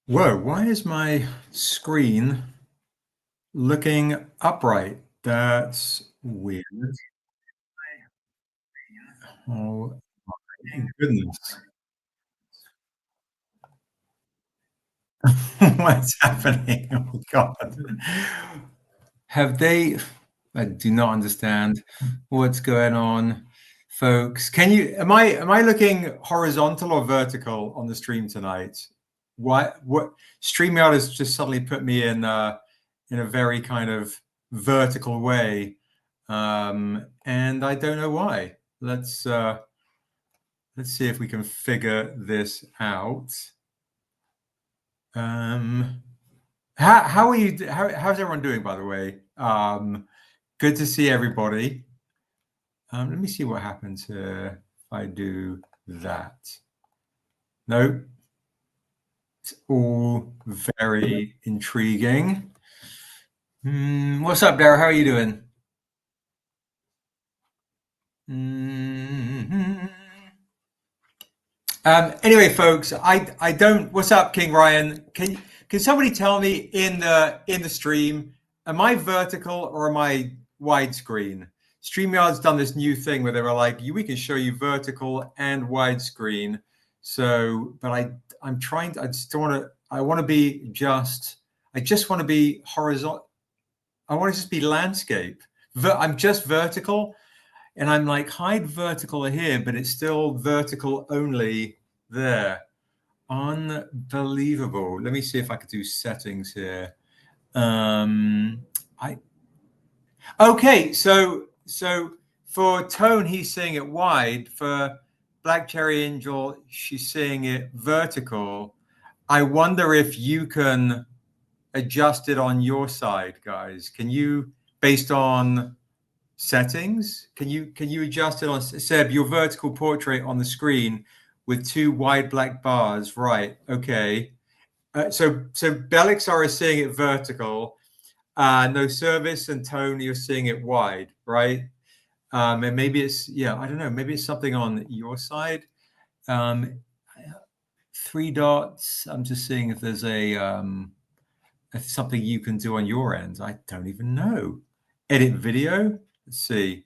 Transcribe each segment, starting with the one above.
Whoa, why is my screen looking upright? That's weird. Oh my goodness. What's happening? Oh God. Have they, I do not understand what's going on, folks. Am I looking horizontal or vertical on the stream tonight? What StreamYard has just suddenly put me in a very kind of vertical way. And I don't know why. Let's see if we can figure this out. How are you? How's everyone doing, by the way? Good to see everybody. Let me see what happens here if I do that. No, it's all very intriguing. What's up, Dara? How are you doing? Mhm. Anyway, folks, I don't. What's up, King Ryan? Can somebody tell me in the stream, am I vertical or am I widescreen? StreamYard's done this new thing where they were like, we can show you vertical and widescreen. So, but I'm trying to. I just don't want to. I want to be just. I just want to be horizontal. I want to just be landscape. I'm just vertical. And I'm like, hide vertical here, but it's still vertical only there. Unbelievable. Let me see if I could do settings here. I Okay, so for tone, he's seeing it wide. For Black Cherry Angel, she's seeing it vertical. I wonder if you can adjust it on your side, guys. Can you, based on settings, can you adjust it on Seb, your vertical portrait on the screen with two wide black bars, right? Okay. So Belixar is seeing it vertical. No service and tone, you're seeing it wide, right? And maybe it's, yeah, I don't know, maybe it's something on your side. um Three dots, I'm just seeing if there's if something you can do on your end. I don't even know. Edit video, let's see.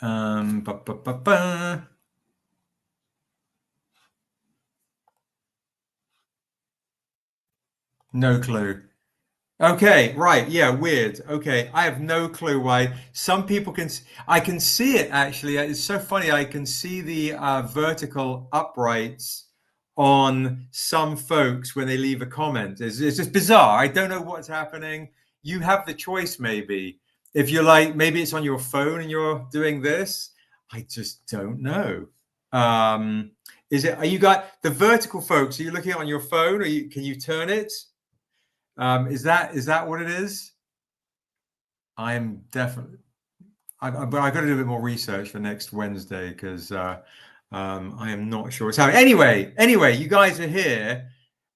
Ba, ba, ba, ba. No clue. Okay, right. Yeah, weird. Okay, I have no clue why. Some people can, I can see it actually. It's so funny. I can see the vertical uprights on some folks when they leave a comment. It's just bizarre. I don't know what's happening. You have the choice, maybe. If you're like, maybe it's on your phone and you're doing this. I just don't know. Are you got the vertical folks? Are you looking on your phone or can you turn it? Is that what it is? I'm definitely. But I got to do a bit more research for next Wednesday because I am not sure it's how. Anyway, you guys are here.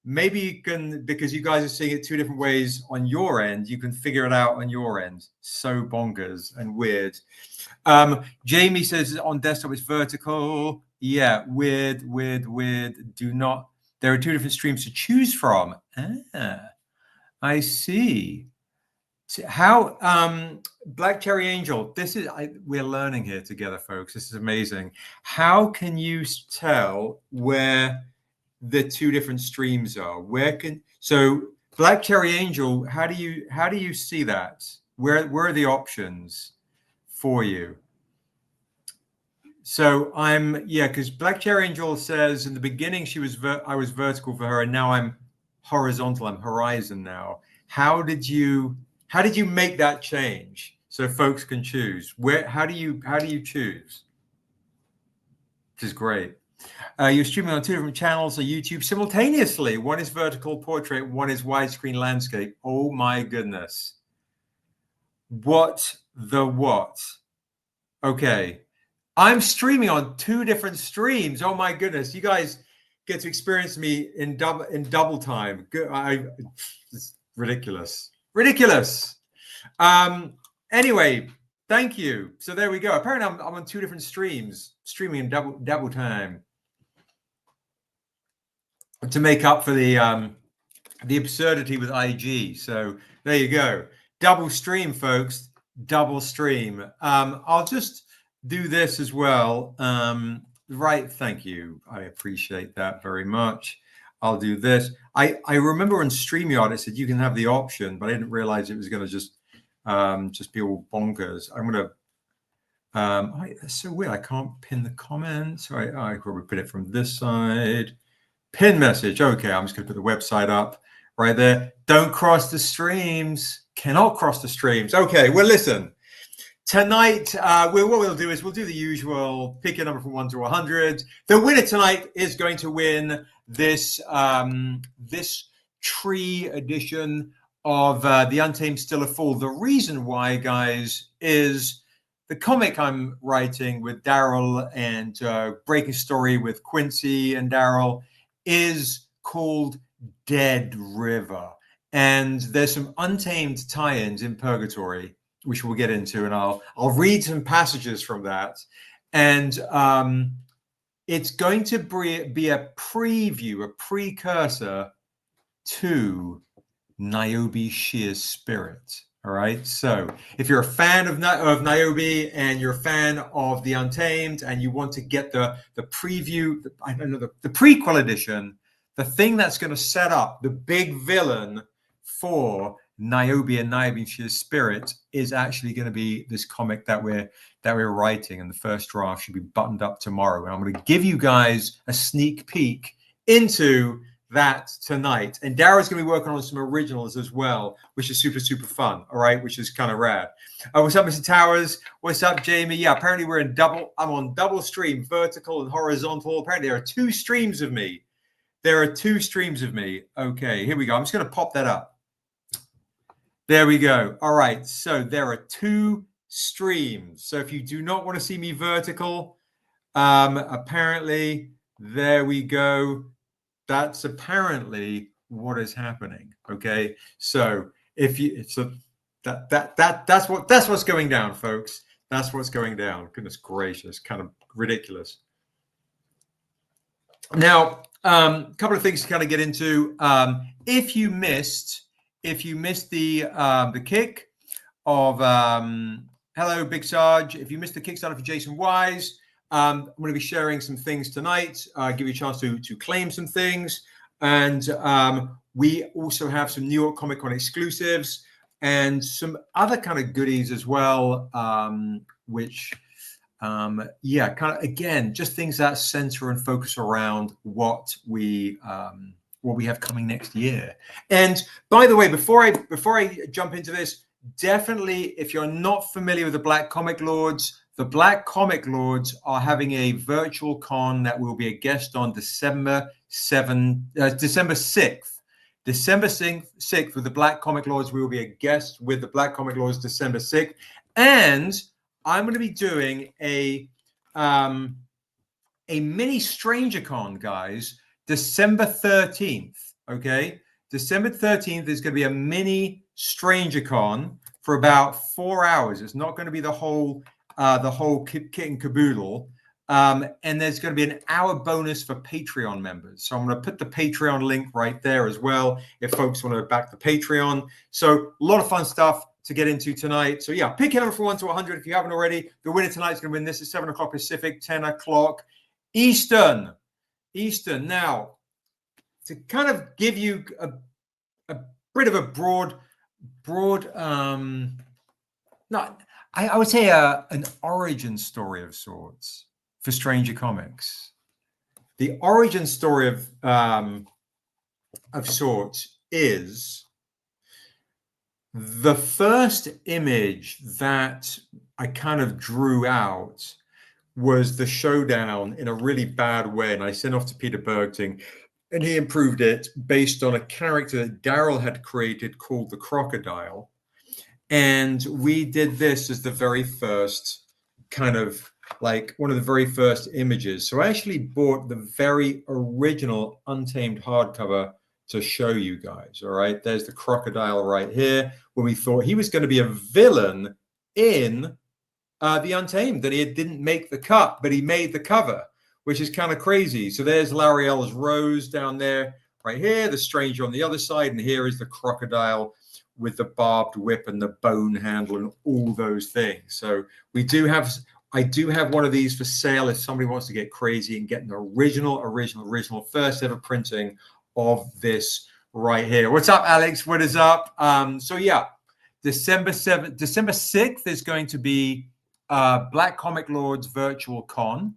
Maybe you can, because you guys are seeing it two different ways on your end. You can figure it out on your end. So bonkers and weird. Jamie says on desktop it's vertical. Yeah, weird. Do not. There are two different streams to choose from. I see. How Black Cherry Angel, we're learning here together, folks. This is amazing. How can you tell where the two different streams are? So Black Cherry Angel, how do you see that? Where are the options for you? So because Black Cherry Angel says in the beginning I was vertical for her, and now I'm horizontal. I'm horizon now. How did you make that change so folks can choose? How do you choose? Which is great. You're streaming on two different channels on YouTube simultaneously. One is vertical portrait, one is widescreen landscape. Oh my goodness. What the what? Okay. I'm streaming on two different streams. Oh my goodness. You guys get to experience me in double time. It's ridiculous. Ridiculous. Anyway, thank you. So there we go. Apparently I'm on two different streams, streaming in double time. to make up for the absurdity with IG. So there you go. Double stream, folks. Double stream. I'll just do this as well. Right. Thank you. I appreciate that very much. I'll do this. I remember on StreamYard it said you can have the option, but I didn't realize it was going to just be all bonkers. I'm going to. That's so weird. I can't pin the comments. I probably put it from this side. Pin message. Okay, I'm just going to put the website up right there. Don't cross the streams. Cannot cross the streams. Okay, well, listen. Tonight, what we'll do is we'll do the usual, pick a number from 1 to 100. The winner tonight is going to win this this tree edition of The Untamed Still a Fool. The reason why, guys, is the comic I'm writing with Daryl and Breaking Story with Quincy and Daryl is called Dead River. And there's some untamed tie-ins in Purgatory, which we'll get into, and I'll read some passages from that. And it's going to be a preview, a precursor to Niobe Shear's Spirit. All right. So if you're a fan of Niobe and you're a fan of The Untamed and you want to get the preview, the prequel edition, the thing that's going to set up the big villain for Niobe and Niobe Shear's Spirit is actually going to be this comic that we're writing, and the first draft should be buttoned up tomorrow. And I'm going to give you guys a sneak peek into that tonight. And Daryl's going to be working on some originals as well, which is super, super fun. All right, which is kind of rad. What's up, Mr. Towers? What's up, Jamie? Yeah, apparently I'm on double stream, vertical and horizontal. Apparently there are 2 streams of me. There are 2 streams of me. Okay, here we go. I'm just going to pop that up. There we go. All right, so there are 2 streams. So if you do not want to see me vertical, apparently, there we go. That's apparently what is happening. Okay, so that's what's going down, folks. That's what's going down. Goodness gracious, kind of ridiculous. Now, a couple of things to kind of get into. If you missed the kick of hello, Big Sarge. If you missed the Kickstarter for Jaycen Wise, I'm going to be sharing some things tonight. Give you a chance to claim some things, and we also have some New York Comic Con exclusives and some other kind of goodies as well, which kind of again just things that center and focus around what we have coming next year. And by the way, before I jump into this, definitely, if you're not familiar with the Black Comic Lords, the Black Comic Lords are having a virtual con that will be a guest on December 6th. December 6th with the Black Comic Lords. We will be a guest with the Black Comic Lords December 6th. And I'm going to be doing a mini Stranger Con, guys, December 13th. Okay. December 13th is going to be a mini Stranger Con for about 4 hours. It's not going to be the whole kit and caboodle. And there's going to be an hour bonus for Patreon members. So I'm going to put the Patreon link right there as well if folks want to back the Patreon. So a lot of fun stuff to get into tonight. So yeah, pick a number from 1 to 100 if you haven't already. The winner tonight is going to win this at 7 o'clock Pacific, 10 o'clock Eastern. Now, to kind of give you a bit of a broad I would say an origin story of sorts for Stranger Comics. The origin story of sorts is the first image that I kind of drew out was the showdown in a really bad way, and I sent off to Peter Bergting, and he improved it based on a character that Daryl had created called the Crocodile. And we did this as the very first kind of like one of the very first images. So I actually bought the very original Untamed hardcover to show you guys. All right, there's the Crocodile right here, when we thought he was going to be a villain in The Untamed, that he didn't make the cut, but he made the cover, which is kind of crazy. So there's L'Oreal's Rose down there, right here, the stranger on the other side, and here is the crocodile with the barbed whip and the bone handle and all those things. So I do have one of these for sale if somebody wants to get crazy and get an original first ever printing of this right here. What's up, Alex? What is up? So yeah, December 6th is going to be Black Comic Lords Virtual Con,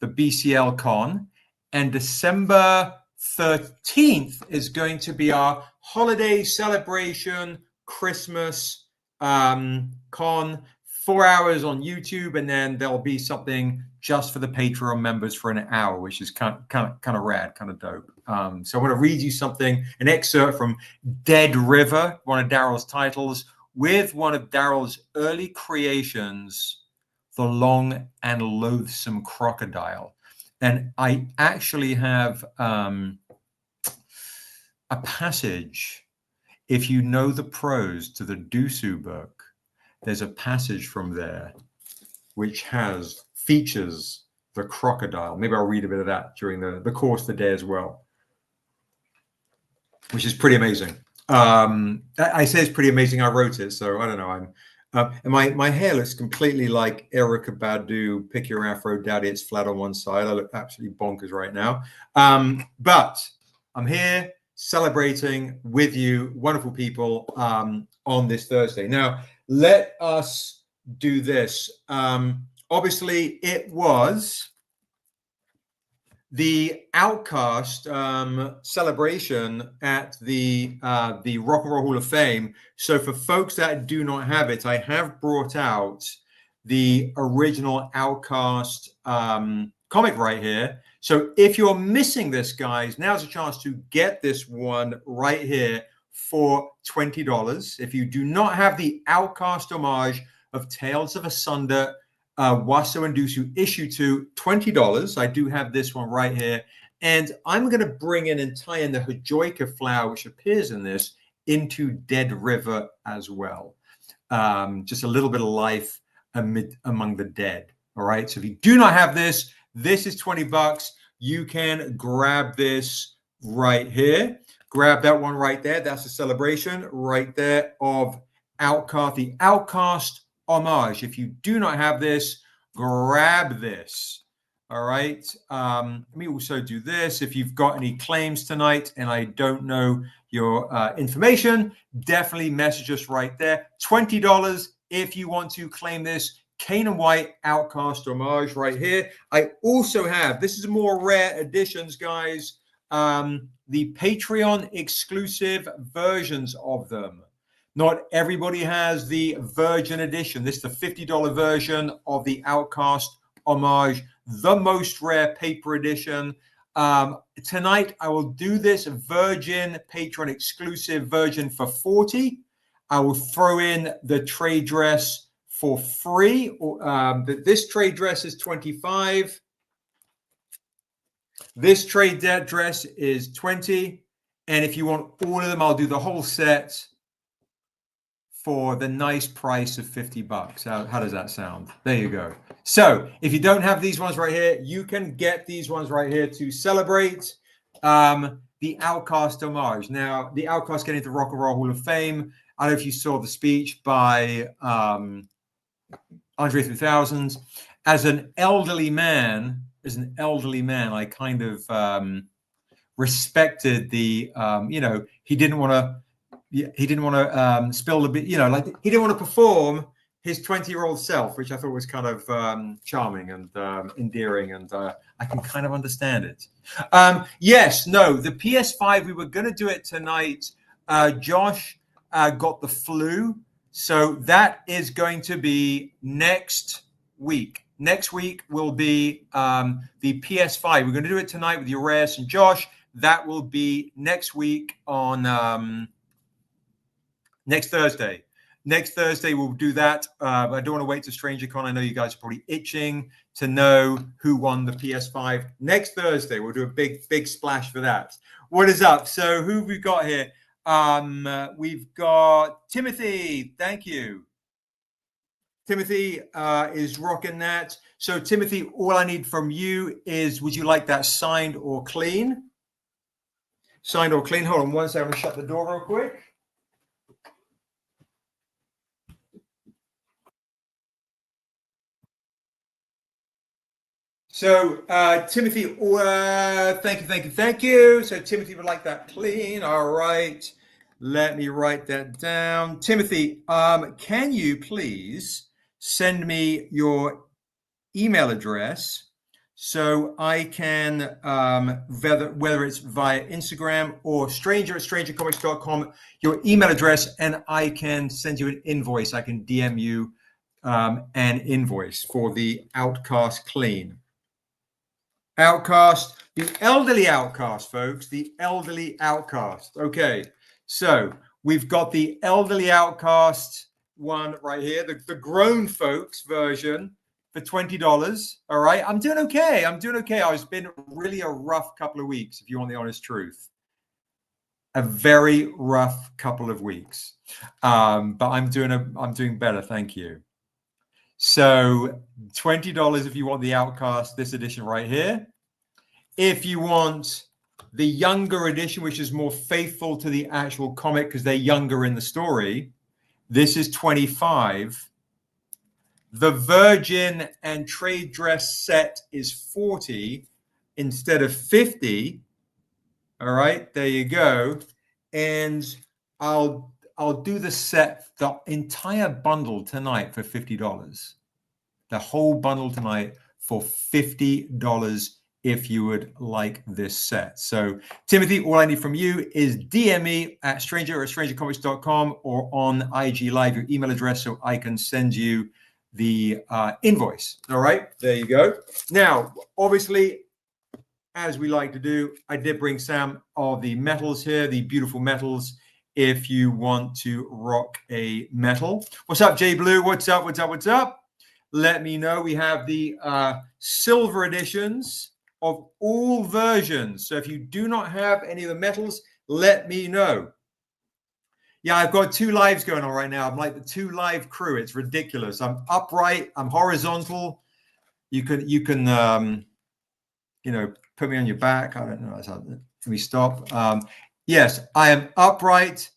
the BCL Con, and December 13th is going to be our holiday celebration Christmas con, 4 hours on YouTube, and then there'll be something just for the Patreon members for an hour, which is kind of rad, kind of dope. So I want to read you an excerpt from Dead River, one of Daryl's titles, with one of Daryl's early creations, The Long and Loathsome Crocodile. And I actually have a passage. If you know the prose to the Dusu book, there's a passage from there which features the crocodile. Maybe I'll read a bit of that during the course of the day as well, which is pretty amazing. I say it's pretty amazing. I wrote it, so I don't know. And my hair looks completely like Erykah Badu, Pick Your Afro Daddy. It's flat on one side. I look absolutely bonkers right now. But I'm here celebrating with you, wonderful people, on this Thursday. Now, let us do this. Obviously, it was the Outcast celebration at the Rock and Roll Hall of Fame. So for folks that do not have it, I have brought out the original Outcast comic right here. So if you're missing this, guys, now's a chance to get this one right here for $20. If you do not have the Outcast homage of Tales of Asunder, Waso and Dusu issue 2, $20. I do have this one right here. And I'm going to bring in and tie in the Hajoika flower, which appears in this, into Dead River as well. Just a little bit of life among the dead. All right. So if you do not have this, this is $20. You can grab this right here. Grab that one right there. That's a celebration right there of Outcast, the Outcast homage. If you do not have this, grab this. All right. Let me also do this. If you've got any claims tonight and I don't know your information, definitely message us right there. $20 if you want to claim this Kane and White Outcast homage right here. I also have, this is more rare editions, guys, the Patreon exclusive versions of them. Not everybody has the Virgin edition. This is the $50 version of the Outcast homage, the most rare paper edition. Tonight, I will do this Virgin Patreon exclusive version for $40. I will throw in the trade dress for free. This trade dress is $25. This trade dress is $20. And if you want all of them, I'll do the whole set for the nice price of $50. How does that sound? There you go. So if you don't have these ones right here, you can get these ones right here to celebrate the Outcast homage. Now, the Outcast getting into the Rock and Roll Hall of Fame. I don't know if you saw the speech by Andre 3000. As an elderly man, I kind of respected the, he didn't want to spill the bit, like he didn't want to perform his 20-year-old self, which I thought was kind of charming and endearing, and I can kind of understand it. Yes, no, the PS5, we were going to do it tonight. Josh got the flu, so that is going to be next week. Next week will be the PS5. We're going to do it tonight with Urias and Josh. That will be next week on next Thursday. Next Thursday, we'll do that. I don't want to wait to StrangerCon. I know you guys are probably itching to know who won the PS5. Next Thursday, we'll do a big splash for that. What is up? So who have we got here? We've got Timothy. Thank you. Timothy is rocking that. So Timothy, all I need from you is, would you like that signed or clean? Signed or clean. Hold on one second. I'm going to shut the door real quick. So Timothy, thank you. So Timothy would like that clean. All right. Let me write that down. Timothy, can you please send me your email address so I can, whether it's via Instagram or stranger@strangercomics.com, your email address, and I can send you an invoice. I can DM you an invoice for the Outcast Clean. Outcast, the elderly Outcast, folks, the elderly Outcast. Okay, so we've got the elderly Outcast one right here, the grown folks version for $20. All right, I'm doing okay. It's been really a rough couple of weeks, if you want the honest truth. A very rough couple of weeks, but I'm doing better. Thank you. So $20 if you want the Outcast, this edition right here. If you want the younger edition, which is more faithful to the actual comic because they're younger in the story, this is $25. The Virgin and trade dress set is $40 instead of $50. All right, there you go. And I'll do the set, the entire bundle tonight for $50. The whole bundle tonight for $50 if you would like this set. So Timothy, all I need from you is DM me at stranger@strangercomics.com or on IG Live your email address so I can send you the invoice. All right, there you go. Now, obviously, as we like to do, I did bring some of the metals here, the beautiful metals, if you want to rock a metal. What's up, Jay Blue? What's up? Let me know. We have the silver editions of all versions. So if you do not have any of the metals, let me know. Yeah, I've got 2 lives going on right now. I'm like the 2 live crew. It's ridiculous. I'm upright. I'm horizontal. You can put me on your back. I don't know. Let me stop. Yes, I am upright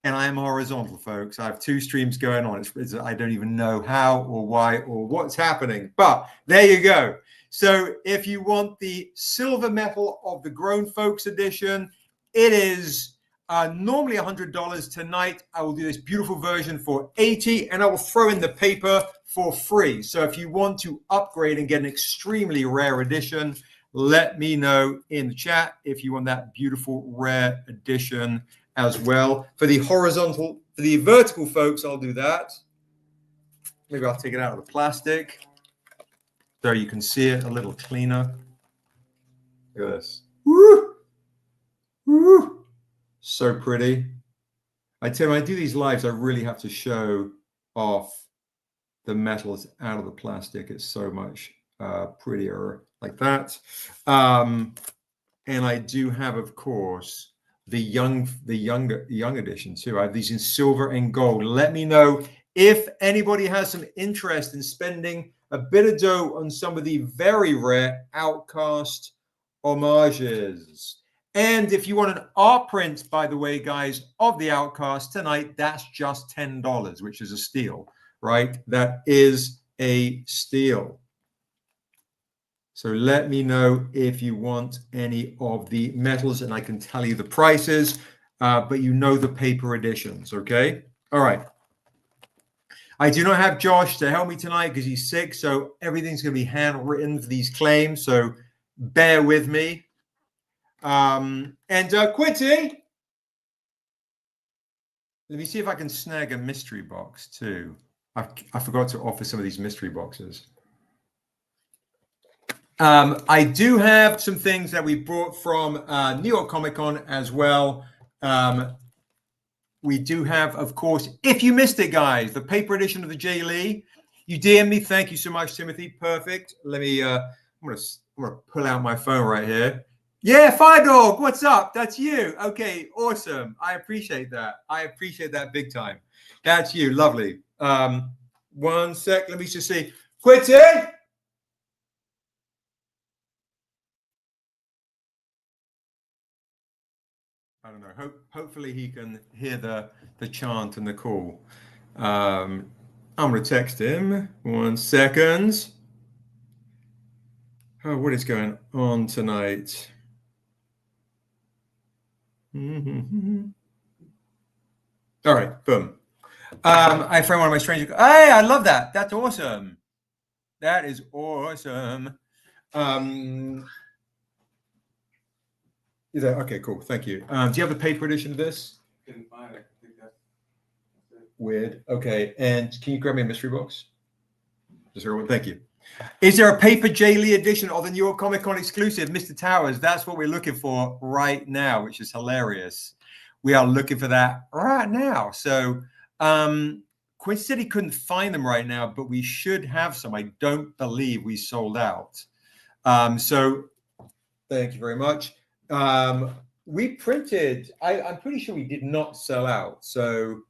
and I am horizontal, folks. I have 2 streams going on. I don't even know how or why or what's happening, but there you go. So if you want the silver metal of the Grown Folks edition, it is normally $100. Tonight, I will do this beautiful version for $80, and I will throw in the paper for free. So if you want to upgrade and get an extremely rare edition, let me know in the chat if you want that beautiful rare edition as well. For the vertical folks, I'll do that. Maybe I'll take it out of the plastic so you can see it a little cleaner. Look at this. Woo! Woo! So pretty. I tell you, when I do these lives, I really have to show off the metals out of the plastic. It's so much prettier like that. And I do have, of course, the young edition too. I have these in silver and gold. Let me know if anybody has some interest in spending a bit of dough on some of the very rare Outcast homages. And if you want an art print, by the way, guys, of the Outcast tonight, that's just $10, which is a steal, right? That is a steal. So let me know if you want any of the metals, and I can tell you the prices, but you know the paper editions, okay? All right. I do not have Josh to help me tonight because he's sick, so everything's going to be handwritten for these claims, so bear with me. And Quinty, let me see if I can snag a mystery box too. I forgot to offer some of these mystery boxes. I do have some things that we brought from New York Comic Con as well. We do have, of course, if you missed it, guys, the paper edition of the Jay Lee. You DM me. Thank you so much, Timothy. Perfect. Let me. I'm gonna pull out my phone right here. Yeah, Fire Dog. What's up? That's you. Okay, awesome. I appreciate that. I appreciate that big time. That's you. Lovely. 1 sec. Let me just see. Quentin! I don't know. Hopefully he can hear the chant and the call. I'm going to text him. 1 second. Oh, what is going on tonight? All right, boom. I found one of my strangers. Hey, I love that. That's awesome. That is awesome. Is that okay? Cool. Thank you. Do you have the paper edition of this? Couldn't find it. I think that's weird. Okay. And can you grab me a mystery box? Just one. Thank you. Is there a paper Jay Lee edition of the New York Comic Con exclusive, Mr. Towers? That's what we're looking for right now, which is hilarious. We are looking for that right now. So Quinn said he couldn't find them right now, but we should have some. I don't believe we sold out. So thank you very much. We printed, I'm pretty sure we did not sell out. So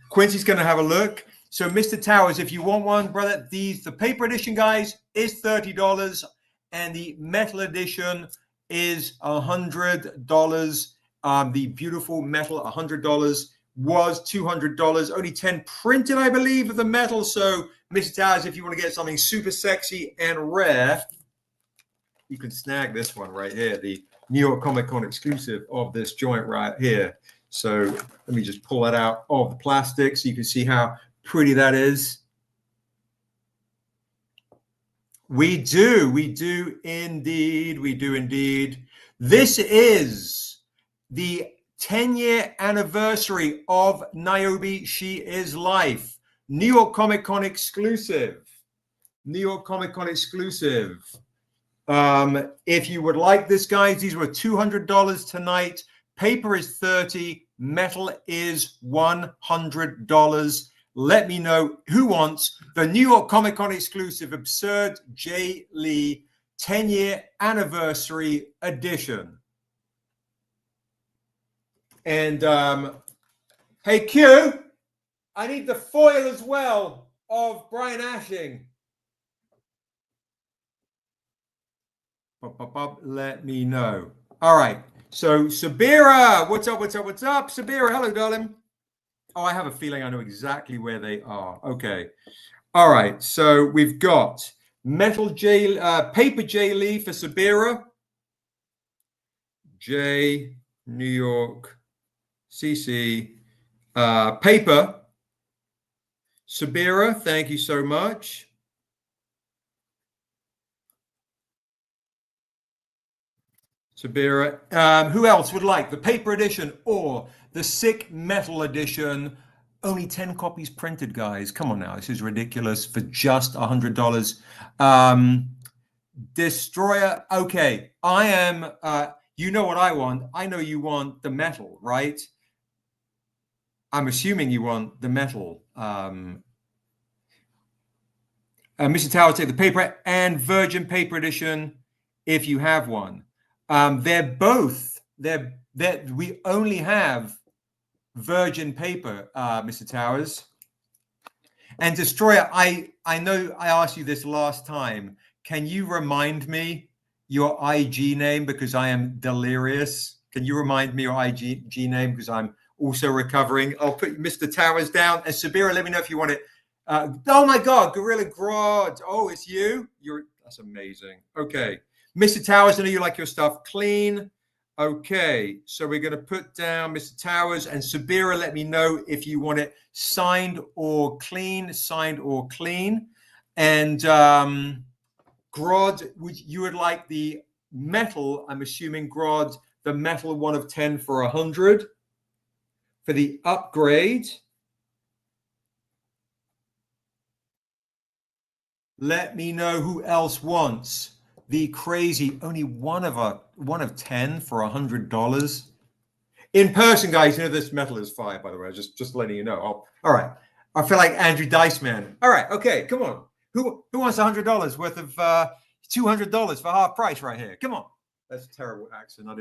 Quincy's going to have a look. So Mr. Towers, if you want one, brother, the paper edition, guys, is $30, and the metal edition is $100. The beautiful metal, $100, was $200. Only 10 printed, I believe, of the metal. So Mr. Towers, if you want to get something super sexy and rare, you can snag this one right here, the New York Comic Con exclusive of this joint right here. So let me just pull that out of the plastic so you can see how pretty that is. We do indeed. We do indeed. This is the 10-year anniversary of Niobe, She Is Life. New York Comic Con exclusive. New York Comic Con exclusive. If you would like this, guys, these were $200 tonight. Paper is $30. Metal is $100. Let me know who wants the New York Comic Con exclusive Absurd Jay Lee 10-year anniversary edition. And hey, Q, I need the foil as well of Brian Ashing. Let me know. All right. So Sabira, what's up? Sabira, hello, darling. Oh, I have a feeling I know exactly where they are. Okay. All right. So we've got paper Jay Lee for Sabira. J, New York, CC, paper. Sabira, thank you so much. Sabira. Who else would like the paper edition or the sick metal edition? Only 10 copies printed, guys. Come on now. This is ridiculous for just $100. Destroyer. Okay. I am, you know what I want. I know you want the metal, right? I'm assuming you want the metal. Mr. Tower, take the paper and Virgin paper edition if you have one. We only have Virgin paper, Mr. Towers. And Destroyer, I know I asked you this last time. Can you remind me your IG name, because I am delirious? Can you remind me your IG name, because I'm also recovering? I'll put Mr. Towers down. And Sabira, let me know if you want it. Oh my God, Gorilla Grodd. Oh, it's you? That's amazing. Okay. Mr. Towers, I know you like your stuff clean. Okay, so we're going to put down Mr. Towers, and Sabira, let me know if you want it signed or clean. And Grodd, you would like the metal, I'm assuming, Grodd, the metal 1 of 10 for 100 for the upgrade. Let me know who else wants the crazy only 1 of 10 for $100 in person, guys. You know this metal is fire, by the way. Just letting you know. All right, I feel like Andrew Dice Man. All right, okay, come on. Who wants $100 worth of $200 for half price right here? Come on. That's a terrible accent. I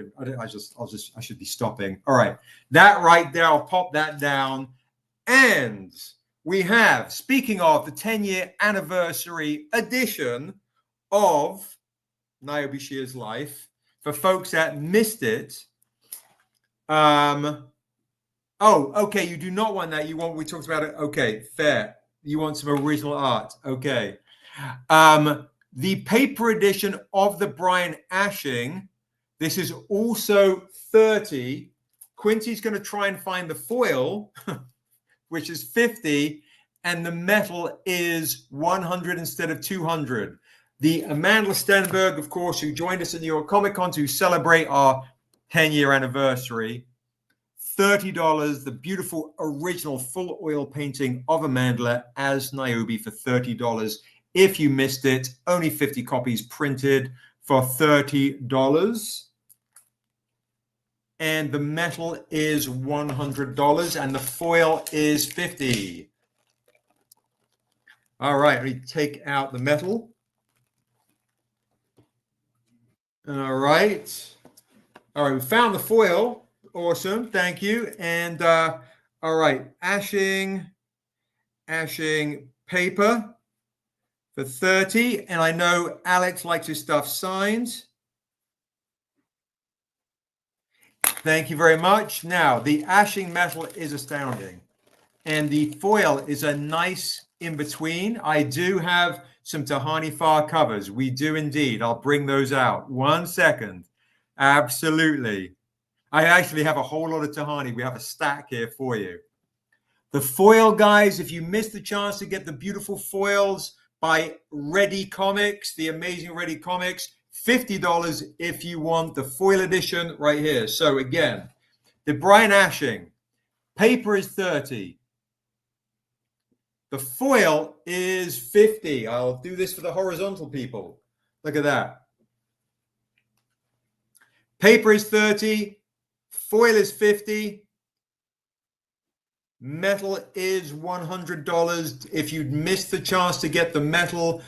should be stopping. All right, that right there. I'll pop that down, and we have, speaking of the 10-year anniversary edition of Niobe Shear's life, for folks that missed it. Oh, okay. You do not want that. You want, we talked about it. Okay, fair. You want some original art. Okay. The paper edition of the Brian Ashing. This is also 30. Quincy's going to try and find the foil, which is 50, and the metal is 100 instead of 200. The Amanda Stenberg, of course, who joined us at New York Comic Con to celebrate our 10-year anniversary. $30, the beautiful original full oil painting of Amanda as Niobe for $30. If you missed it, only 50 copies printed for $30. And the metal is $100 and the foil is $50. All right, let me take out the metal. All right. All right, we found the foil. Awesome, thank you. And all right, ashing paper for 30. And I know Alex likes his stuff signed. Thank you very much. Now, the ashing metal is astounding. And the foil is a nice in between. I do have some Tahani Far covers. We do indeed. I'll bring those out. 1 second. Absolutely. I actually have a whole lot of Tahani. We have a stack here for you. The foil, guys, if you missed the chance to get the beautiful foils by Ready Comics, the amazing Ready Comics, $50 if you want the foil edition right here. So again, the Brian Ashing, paper is 30. The foil is 50. I'll do this for the horizontal people. Look at that. Paper is 30. Foil is 50. Metal is $100. If you'd missed the chance to get the metal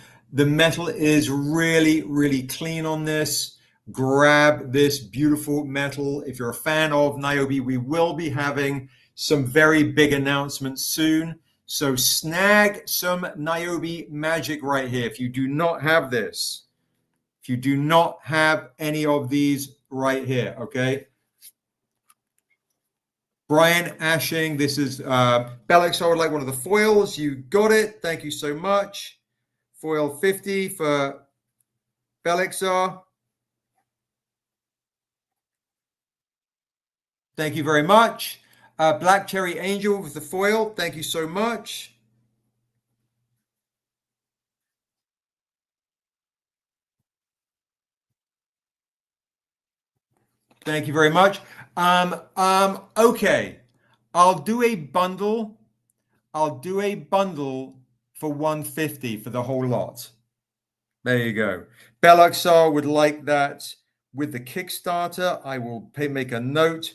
is really, really clean on this. Grab this beautiful metal. If you're a fan of Niobe, we will be having some very big announcements soon. So snag some Niobe magic right here. If you do not have this, if you do not have any of these right here, okay? Brian Ashing, this is Bellix. I would like one of the foils. You got it. Thank you so much. Foil 50 for Bellixar. Thank you very much. Black Cherry Angel with the foil. Thank you so much. Thank you very much. Okay. I'll do a bundle. I'll do a bundle for $150 for the whole lot. There you go. Bellixar would like that with the Kickstarter. I will make a note.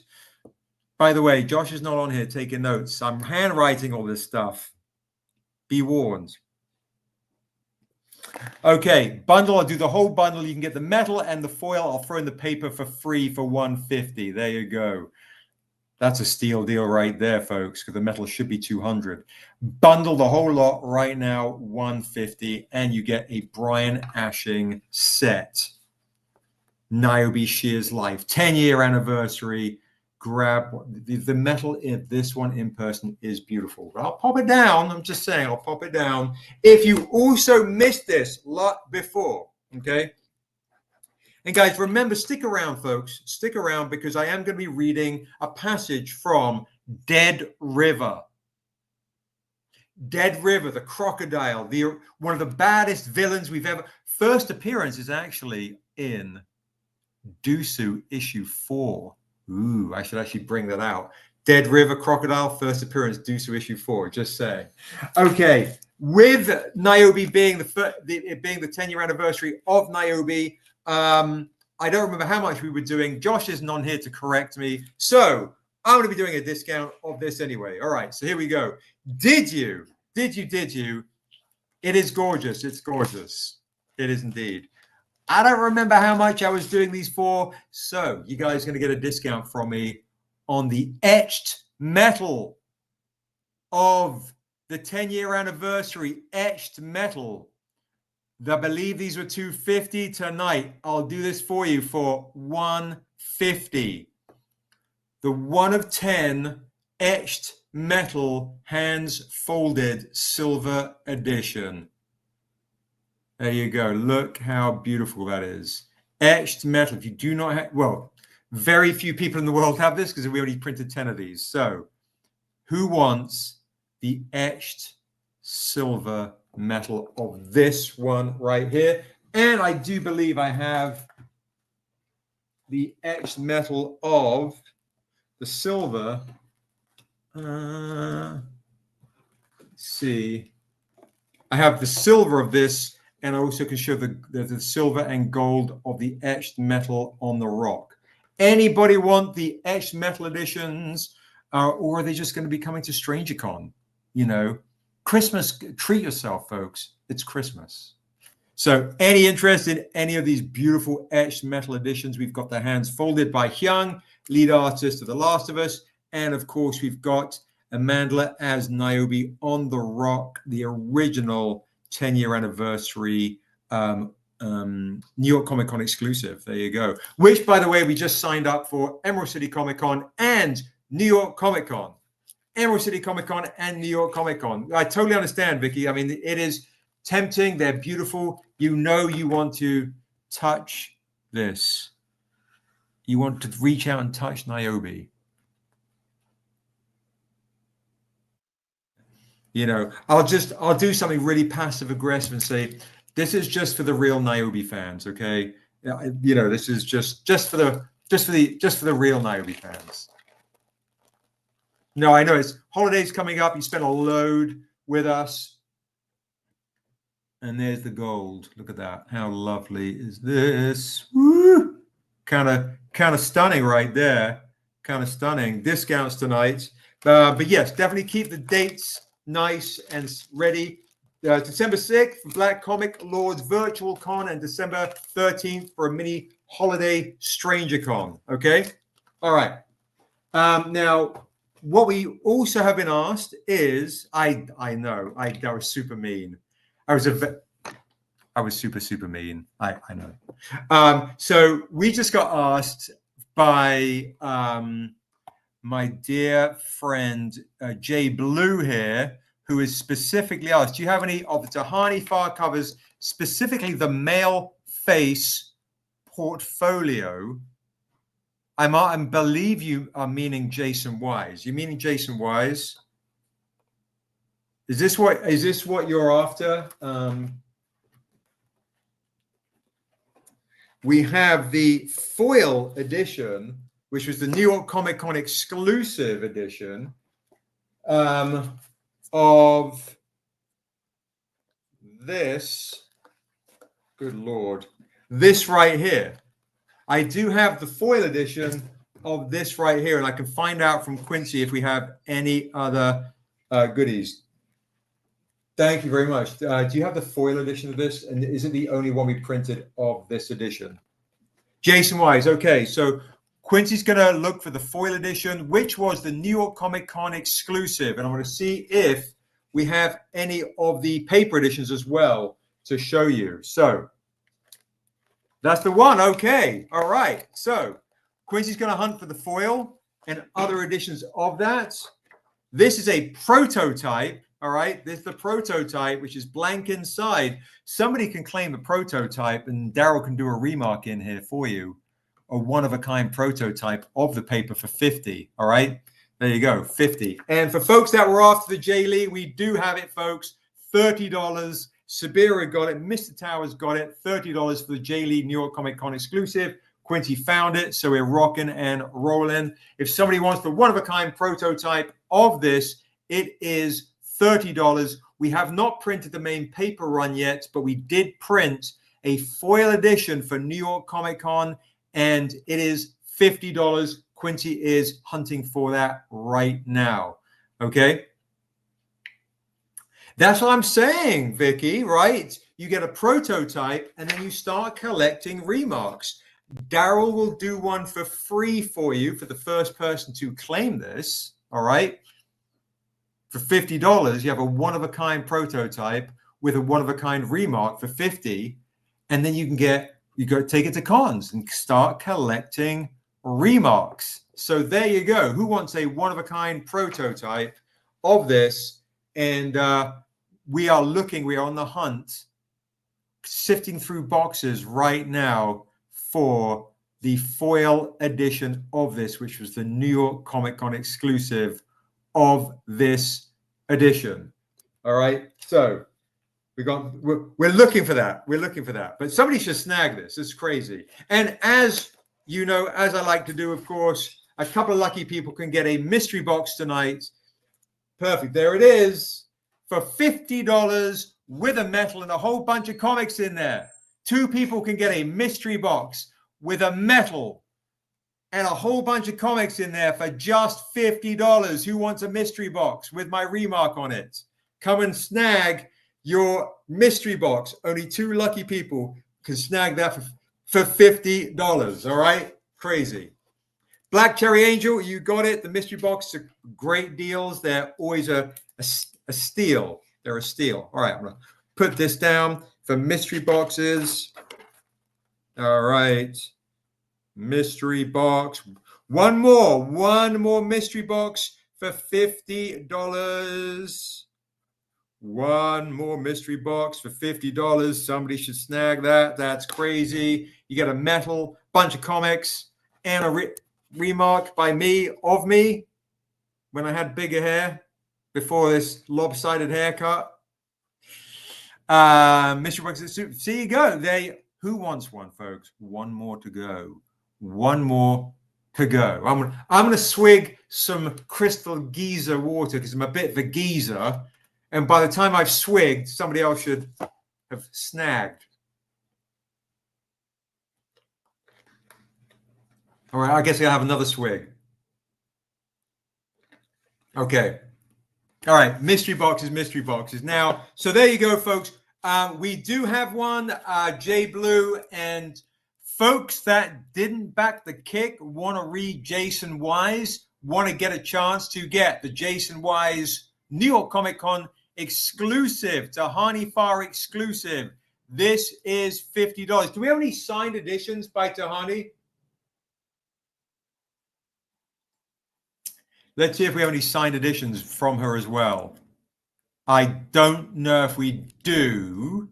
By the way, Josh is not on here taking notes. I'm handwriting all this stuff. Be warned. Okay, bundle. I'll do the whole bundle. You can get the metal and the foil. I'll throw in the paper for free for $150. There you go. That's a steal deal right there, folks, because the metal should be $200. Bundle the whole lot right now, $150, and you get a Brian Ashing set. Niobe Shear's life, 10-year anniversary. Grab the metal in this one in person is beautiful. I'll pop it down. I'm just saying, I'll pop it down. If you also missed this lot before, okay? And guys, remember, stick around, folks. Stick around because I am going to be reading a passage from Dead River. Dead River, the crocodile, one of the baddest villains we've ever. First appearance is actually in Dusu issue 4. Ooh, I should actually bring that out. Dead River Crocodile, first appearance, Dusu issue 4. Just saying. Okay, with Niobe being the 10-year anniversary of Niobe, I don't remember how much we were doing. Josh isn't on here to correct me, so I'm going to be doing a discount of this anyway. All right, so here we go. Did you? It is gorgeous. It's gorgeous. It is indeed. I don't remember how much I was doing these for, so you guys are going to get a discount from me on the etched metal of the 10-year anniversary etched metal. I believe these were $250 tonight. I'll do this for you for $150. The 1 of 10 etched metal hands folded silver edition. There you go. Look how beautiful that is. Etched metal. If you do not have, well, very few people in the world have this because we already printed 10 of these. So who wants the etched silver metal of this one right here? And I do believe I have the etched metal of the silver. Let's see. I have the silver of this, and I also can show the silver and gold of the etched metal on the rock. Anybody want the etched metal editions, or are they just going to be coming to StrangerCon? You know, Christmas, treat yourself, folks. It's Christmas. So any interest in any of these beautiful etched metal editions? We've got the hands folded by Hyung, lead artist of The Last of Us. And of course, we've got Amandla as Niobe on the rock, the original 10-year anniversary New York Comic Con exclusive. There you go. Which, by the way, we just signed up for Emerald City Comic Con and New York Comic Con. Emerald City Comic Con and New York Comic Con. I totally understand, Vicky. I mean, it is tempting. They're beautiful. You know you want to touch this. You want to reach out and touch Niobe. You know, I'll do something really passive aggressive and say, this is just for the real Niobe fans, okay? You know, this is just for the real Niobe fans. No, I know it's holidays coming up. You spent a load with us. And there's the gold. Look at that. How lovely is this? Woo! Kind of stunning right there. Kind of stunning. Discounts tonight. But yes, definitely keep the dates nice and ready. December 6th for Black Comic Lords Virtual Con, and December 13th for a mini holiday Stranger Con. Okay? All right. Now, what we also have been asked is, I know, that was super mean. I was super mean. I know. So we just got asked by my dear friend Jay Blue here, who is specifically asked, do you have any of the Tahani far covers, specifically the male face portfolio? I believe you are meaning Jaycen Wise. You meaning Jaycen Wise? Is this what you're after? We have the foil edition, which was the New York Comic Con exclusive edition of this. Good Lord. This right here. I do have the foil edition of this right here, and I can find out from Quincy if we have any other goodies. Thank you very much. Do you have the foil edition of this? And is it the only one we printed of this edition? Jaycen Wise. Okay, so Quincy's going to look for the foil edition, which was the New York Comic Con exclusive. And I'm going to see if we have any of the paper editions as well to show you. So that's the one. Okay. All right. So Quincy's going to hunt for the foil and other editions of that. This is a prototype. All right. This is the prototype, which is blank inside. Somebody can claim the prototype, and Daryl can do a remark in here for you. A one-of-a-kind prototype of the paper for $50. All right. There you go. $50. And for folks that were after the J Lee, we do have it, folks. $30. Siberia got it. Mr. Towers got it. $30 for the J Lee New York Comic Con exclusive. Quincy found it, so we're rocking and rolling. If somebody wants the one-of-a-kind prototype of this, it is $30. We have not printed the main paper run yet, but we did print a foil edition for New York Comic Con, and it is $50. Quincy is hunting for that right now. Okay. That's what I'm saying, Vicky, right? You get a prototype and then you start collecting remarks. Daryl will do one for free for you for the first person to claim this. All right. for $50, you have a one-of-a-kind prototype with a one-of-a-kind remark for 50, and then you go take it to cons and start collecting remarks. So there you go. Who wants a one-of-a-kind prototype of this? And we are on the hunt, sifting through boxes right now for the foil edition of this, which was the New York Comic Con exclusive of this edition. All right, so we're looking for that. We're looking for that. But somebody should snag this. It's crazy. And as you know, as I like to do, of course, a couple of lucky people can get a mystery box tonight. Perfect. There it is for $50 with a metal and a whole bunch of comics in there. 2 people can get a mystery box with a metal and a whole bunch of comics in there for just $50. Who wants a mystery box with my remark on it? Come and snag your mystery box. Only 2 lucky people can snag that for $50. All right? Crazy. Black Cherry Angel, you got it. The mystery box are great deals. They're always a steal. They're a steal. All right, I'm going to put this down for mystery boxes. All right. Mystery box. One more mystery box for $50. One more mystery box for $50. Somebody should snag that. That's crazy. You get a metal, bunch of comics, and a remark by me, of me, when I had bigger hair before this lopsided haircut. Mystery boxes. So you go. Who wants one, folks? One more to go. One more to go. I'm gonna swig some crystal geyser water because I'm a bit of a geezer. And by the time I've swigged, somebody else should have snagged. All right, I guess I'll have another swig. Okay. All right, mystery boxes. Now, so there you go, folks. We do have one, J Blue, and folks that didn't back the kick want to read Jaycen Wise, want to get a chance to get the Jaycen Wise New York Comic Con exclusive, Tahani Far exclusive. This is $50. Do we have any signed editions by Tahani? Let's see if we have any signed editions from her as well. I don't know if we do,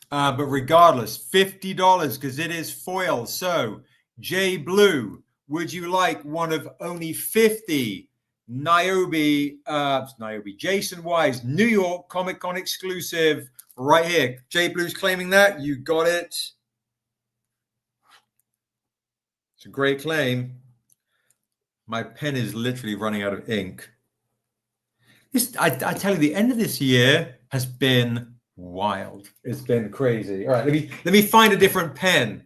but regardless, $50 because it is foil. So, J Blue, would you like one of only 50 Niobe, Jaycen Wise, New York Comic Con exclusive right here? J Blue's claiming that. You got it. It's a great claim. My pen is literally running out of ink. I tell you, the end of this year has been wild. It's been crazy. All right, let me find a different pen.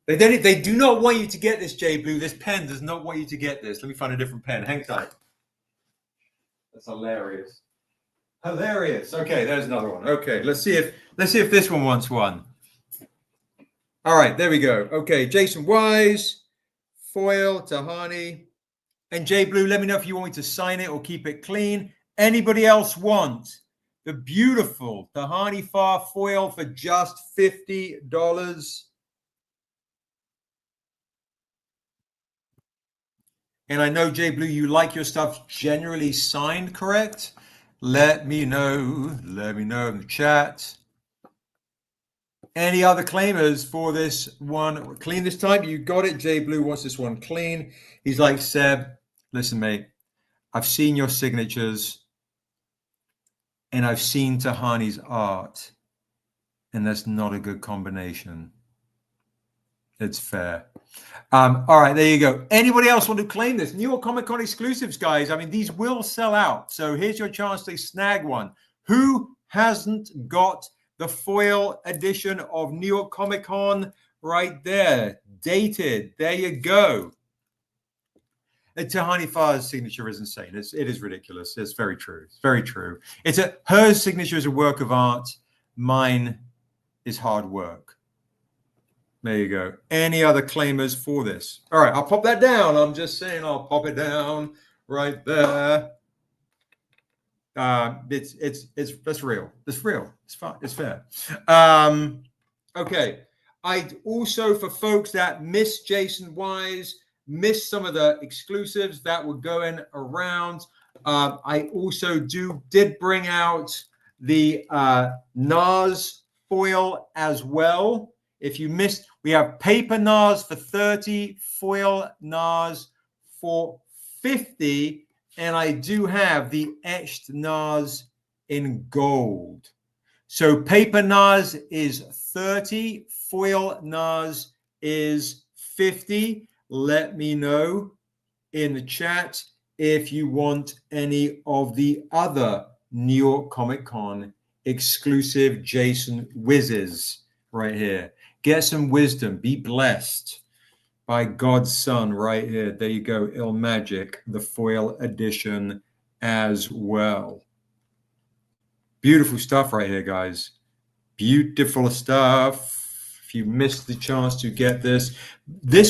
They do not want you to get this, J Blue. This pen does not want you to get this. Let me find a different pen. Hang tight. That's hilarious. Hilarious. Okay, there's another one. Okay, let's see if this one wants one. All right, there we go. Okay, Jaycen Wise, foil, Tahani. And J Blue, let me know if you want me to sign it or keep it clean. Anybody else want the beautiful Tahani Far foil for just $50? And I know, J Blue, you like your stuff generally signed, correct? Let me know. Let me know in the chat. Any other claimers for this one clean this time? You got it. J Blue wants this one clean. He's like, Seb, listen, mate, I've seen your signatures and I've seen Tahani's art, and that's not a good combination. It's fair. All right, there you go. Anybody else want to claim this? New York Comic Con exclusives, guys. I mean, these will sell out. So here's your chance to snag one. Who hasn't got the foil edition of New York Comic Con right there? Dated. There you go. Tahani Far's signature is insane. It is ridiculous. It's very true. It's very true. Her signature is a work of art. Mine is hard work. There you go. Any other claimers for this? All right, I'll pop that down. I'm just saying I'll pop it down right there. That's real. It's real. It's fun. It's fair. Okay. I also, for folks that missed Jaycen Wise, missed some of the exclusives that were going around. I also did bring out the NAS foil as well. If you missed, we have paper NAS for 30, foil NAS for 50, and I do have the etched NAS in gold. So paper NAS is 30, foil NAS is 50. Let me know in the chat if you want any of the other New York Comic Con exclusive Jaycen whizzes right here. Get some wisdom. Be blessed by God's Son right here. There you go. Il Magic, the foil edition as well. Beautiful stuff right here, guys. Beautiful stuff. If you missed the chance to get this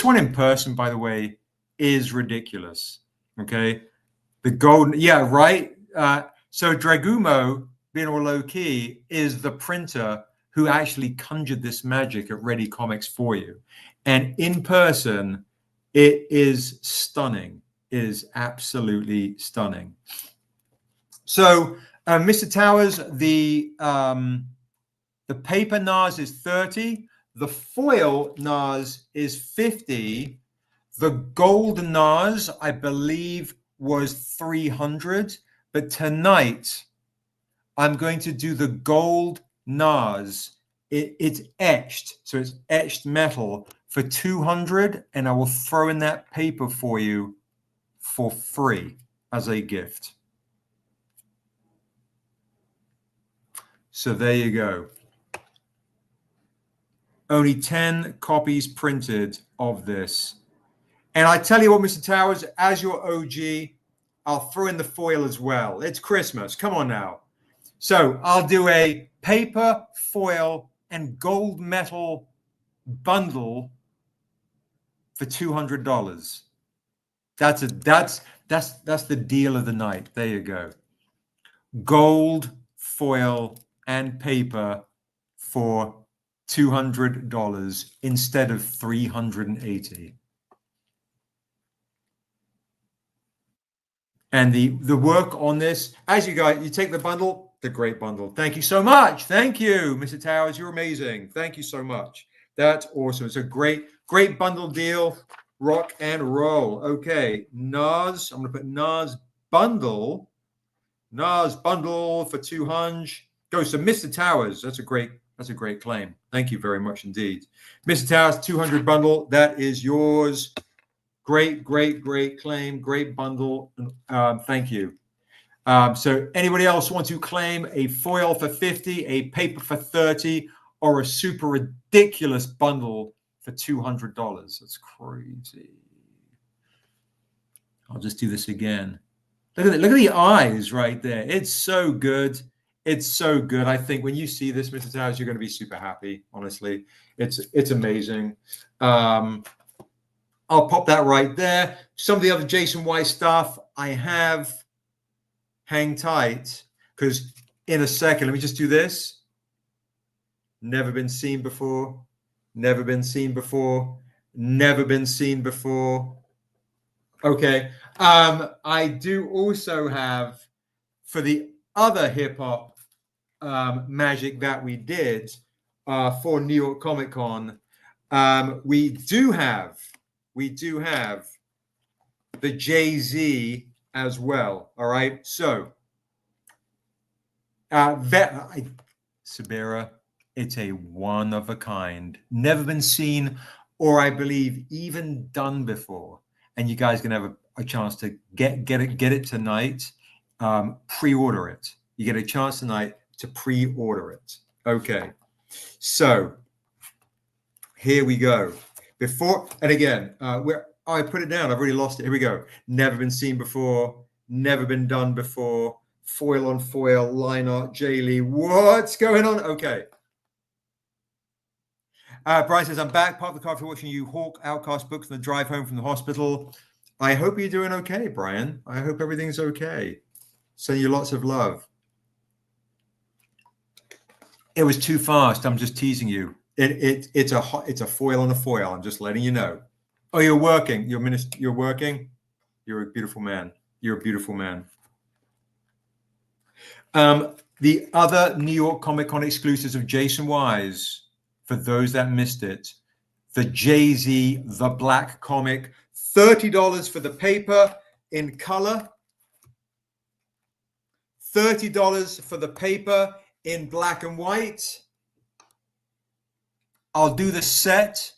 one in person, by the way, is ridiculous. Okay. The golden, yeah, right. So Dragumo, being all low key, is the printer who actually conjured this magic at Ready Comics for you. And in person, it is stunning. It is absolutely stunning. So, Mr. Towers, the paper NAS is 30. The foil NAS is 50. The gold NAS, I believe, was 300. But tonight, I'm going to do the gold NAS. It's etched, so it's etched metal for 200, and I will throw in that paper for you for free as a gift. So there you go. Only 10 copies printed of this. And I tell you what, Mr. Towers, as your OG, I'll throw in the foil as well. It's Christmas. Come on now. So I'll do a paper, foil, and gold metal bundle for $200. That's the deal of the night. There you go. Gold, foil, and paper for $200 instead of $380. And the work on this, as you take the bundle, the great bundle. Thank you so much. Thank you, Mr. Towers. You're amazing. Thank you so much. That's awesome. It's a great bundle deal. Rock and roll. Okay, NAS. I'm going to put NAS bundle for 200. Goes to Mr. Towers. That's a great claim. Thank you very much indeed. Mr. Towers, 200 bundle. That is yours. Great claim. Great bundle. Thank you. So anybody else want to claim a foil for 50, a paper for 30, or a super ridiculous bundle for $200? That's crazy. I'll just do this again. Look at the eyes right there. It's so good. It's so good. I think when you see this, Mr. Towers, you're going to be super happy. Honestly, it's amazing. I'll pop that right there. Some of the other Jaycen Wise stuff I have. Hang tight, because in a second, let me just do this. Never been seen before. Never been seen before. Never been seen before. Okay. I do also have, for the other hip hop magic that we did for New York Comic Con, we do have the Jay-Z as well. All right. So, Sabira, it's a one of a kind, never been seen, or I believe even done before. And you guys can have a chance to get it tonight. Pre-order it. You get a chance tonight to pre-order it. Okay. So here we go. And again, I put it down. I've already lost it. Here we go. Never been seen before. Never been done before. Foil on foil. Line art. Jay Lee. What's going on? Okay. Brian says, I'm back. Park the car for watching you hawk Outcast books on the drive home from the hospital. I hope you're doing okay, Brian. I hope everything's okay. Send you lots of love. It was too fast. I'm just teasing you. It's a foil on a foil. I'm just letting you know. Oh, you're working. You're working. You're a beautiful man. You're a beautiful man. The other New York Comic Con exclusives of Jaycen Wise, for those that missed it, the Jay-Z, the Black comic, $30 for the paper in color, $30 for the paper in black and white. I'll do the set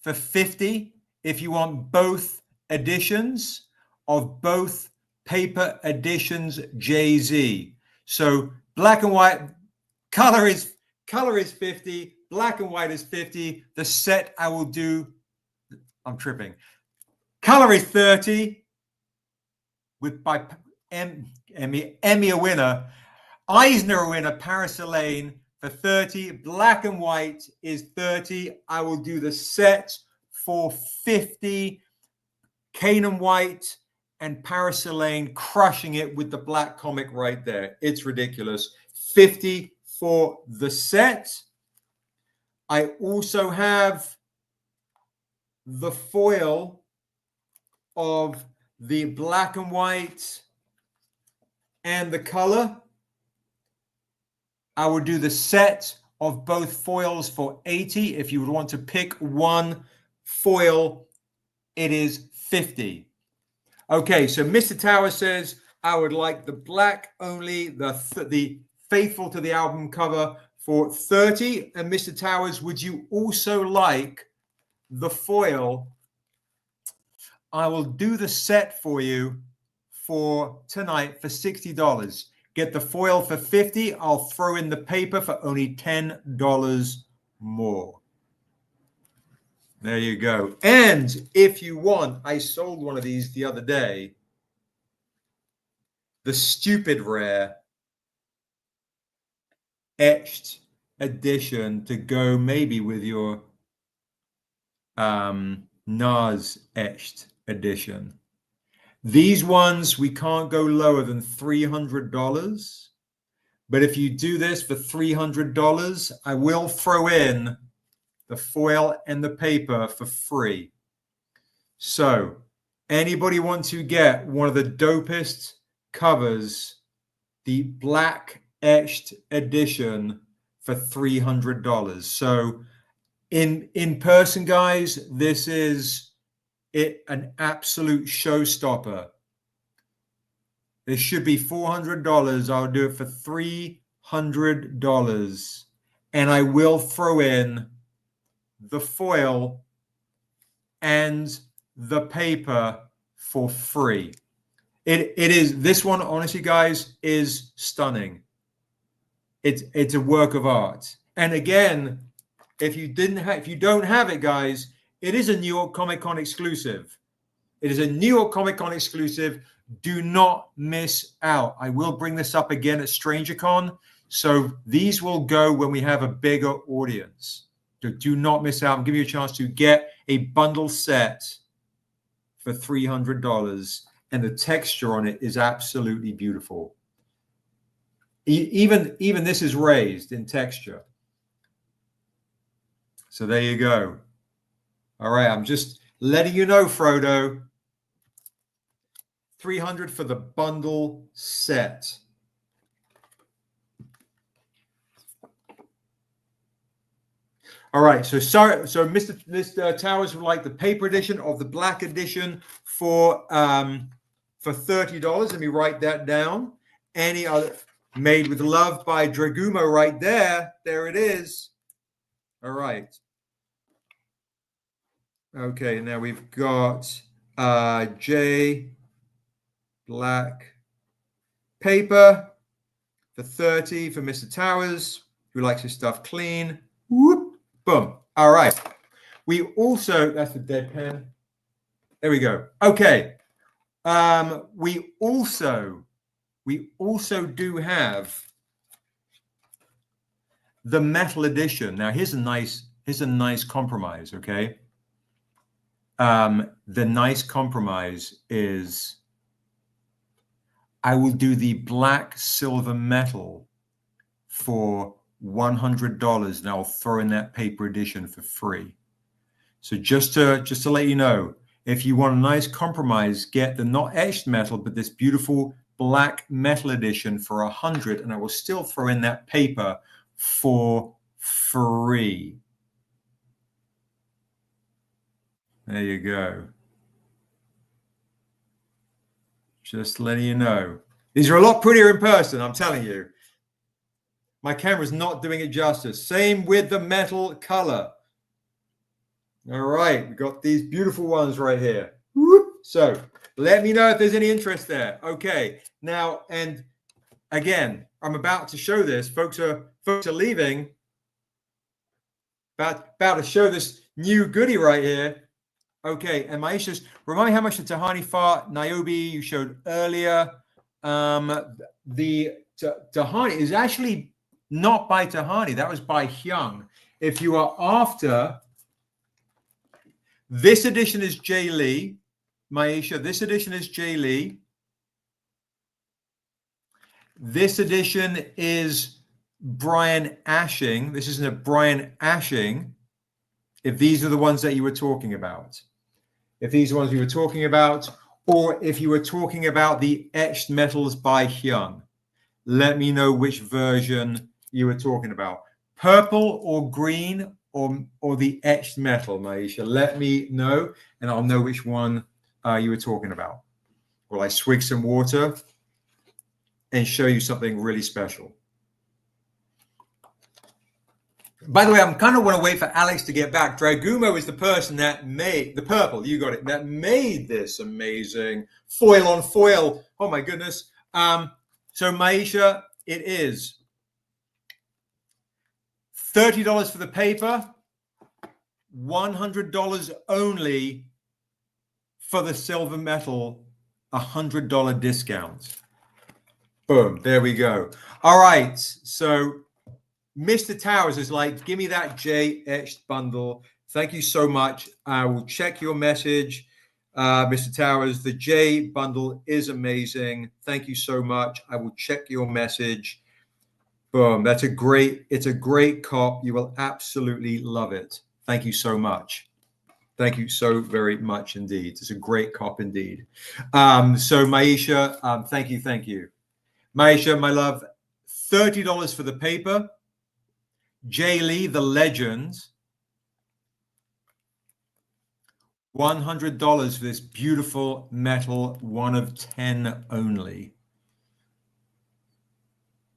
for $50 if you want both editions of both paper editions Jay-Z. So black and white, color is $50, black and white is $50. The set I will do, I'm tripping. Color is $30 with by Emmy a winner, Eisner winner, Paris Elaine for $30. Black and white is $30. I will do the set for $50. Kanan White and Paris Elaine crushing it with the black comic right there. It's ridiculous. $50 for the set. I also have the foil of the black and white and the color. I would do the set of both foils for $80. If you would want to pick one foil, it is $50. Okay, so Mr. Tower says, I would like the black only, the faithful to the album cover for $30. And Mr. Towers, would you also like the foil? I will do the set for you for tonight for $60. Get the foil for $50. I'll throw in the paper for only $10 more. There you go. And if you want, I sold one of these the other day. The Stupid Rare etched edition to go maybe with your Nas etched edition. These ones, we can't go lower than $300. But if you do this for $300, I will throw in the foil and the paper for free. So anybody want to get one of the dopest covers, the black etched edition for $300. So in person, guys, this is an absolute showstopper. This should be $400. I'll do it for $300. And I will throw in the foil and the paper for free. It is, this one, honestly, guys, is stunning. It's a work of art. And again, if you don't have it, guys, it is a New York Comic Con exclusive. It is a New York Comic Con exclusive. Do not miss out. I will bring this up again at StrangerCon. So these will go when we have a bigger audience. So do not miss out. I'm giving you a chance to get a bundle set for $300. And the texture on it is absolutely beautiful. Even this is raised in texture. So there you go. All right, I'm just letting you know, Frodo. $300 for the bundle set. All right, so Mr. Towers would like the paper edition of the black edition for $30. Let me write that down. Any other made with love by Dragumo right there. There it is. All right. Okay, now we've got J black paper for $30 for Mr. Towers, who likes his stuff clean. Whoop, boom. All right. We also, that's the dead pen. There we go. Okay. We also do have the metal edition. Now here's a nice compromise, okay? The nice compromise is I will do the black silver metal for $100, and I'll throw in that paper edition for free. So just to let you know, if you want a nice compromise, get the not etched metal, but this beautiful black metal edition for 100, and I will still throw in that paper for free. There you go. Just letting you know. These are a lot prettier in person, I'm telling you. My camera's not doing it justice. Same with the metal color. All right, we've got these beautiful ones right here. So let me know if there's any interest there. Okay, now, and again, I'm about to show this. Folks are leaving. About to show this new goodie right here. Okay, and Maisha, remind me how much the Tahani Fart Niobe you showed earlier. The Tahani is actually not by Tahani. That was by Hyung. If you are after, this edition is Jay Lee. Maisha, this edition is Jay Lee. This edition is Brian Ashing. This isn't a Brian Ashing. If these are the ones that you were talking about. If these are the ones you were talking about, or if you were talking about the etched metals by Hyung, let me know which version you were talking about. Purple or green or the etched metal, Maisha. Let me know, and I'll know which one you were talking about. Will I swig some water and show you something really special? By the way, I'm kind of want to wait for Alex to get back. Dragumo is the person that made the purple. You got it. That made this amazing foil on foil. Oh my goodness. So Maisha, it is $30 for the paper, $100 only for the silver metal, $100 discount. Boom. There we go. All right. So Mr. Towers is like, give me that J etched bundle. Thank you so much. I will check your message, Mr. Towers. The J bundle is amazing. Thank you so much. I will check your message. Boom. It's a great cop. You will absolutely love it. Thank you so much. Thank you so very much indeed. It's a great cop indeed. So Maisha, thank you. Maisha, my love, $30 for the paper. Jay Lee, the legend, $100 for this beautiful metal, 1 of 10 only.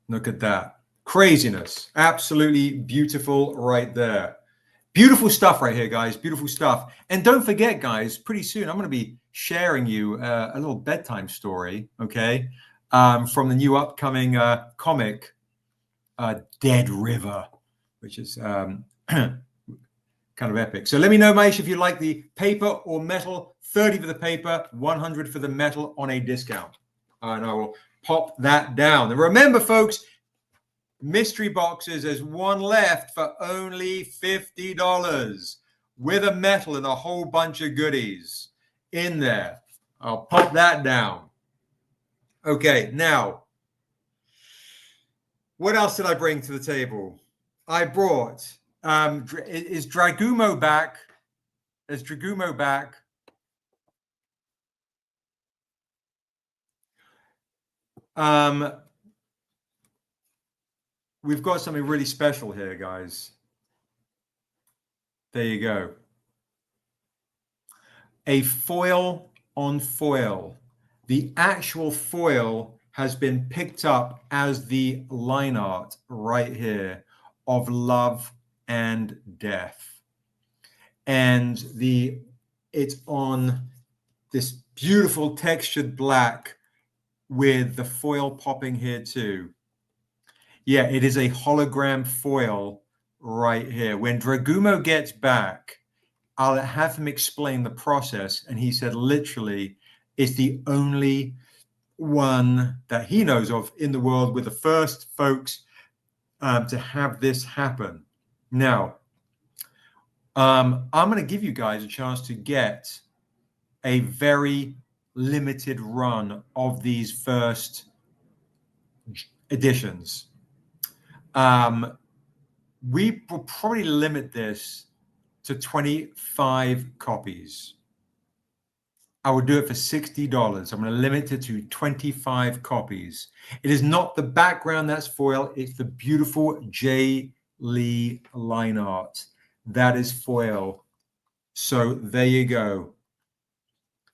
Look at that. Craziness. Absolutely beautiful right there. Beautiful stuff right here, guys. Beautiful stuff. And don't forget, guys, pretty soon I'm going to be sharing you a little bedtime story, okay, from the new upcoming comic, Dead River, which is kind of epic. So let me know, Maish, if you like the paper or metal. 30 for the paper, 100 for the metal on a discount. And I will pop that down. And remember, folks, mystery boxes, there's one left for only $50 with a metal and a whole bunch of goodies in there. I'll pop that down. Okay, now, what else did I bring to the table? I brought, is Dragumo back? Is Dragumo back? We've got something really special here, guys. There you go. A foil on foil. The actual foil has been picked up as the line art right here of Love and Death. And it's on this beautiful textured black with the foil popping here too. Yeah, it is a hologram foil right here. When Dragumo gets back, I'll have him explain the process. And he said, literally, it's the only one that he knows of in the world. We're the first folks to have this happen. Now, I'm going to give you guys a chance to get a very limited run of these first editions. We will probably limit this to 25 copies. I will do it for $60. I'm going to limit it to 25 copies. It is not the background that's foil. It's the beautiful J. Lee line art. That is foil. So there you go.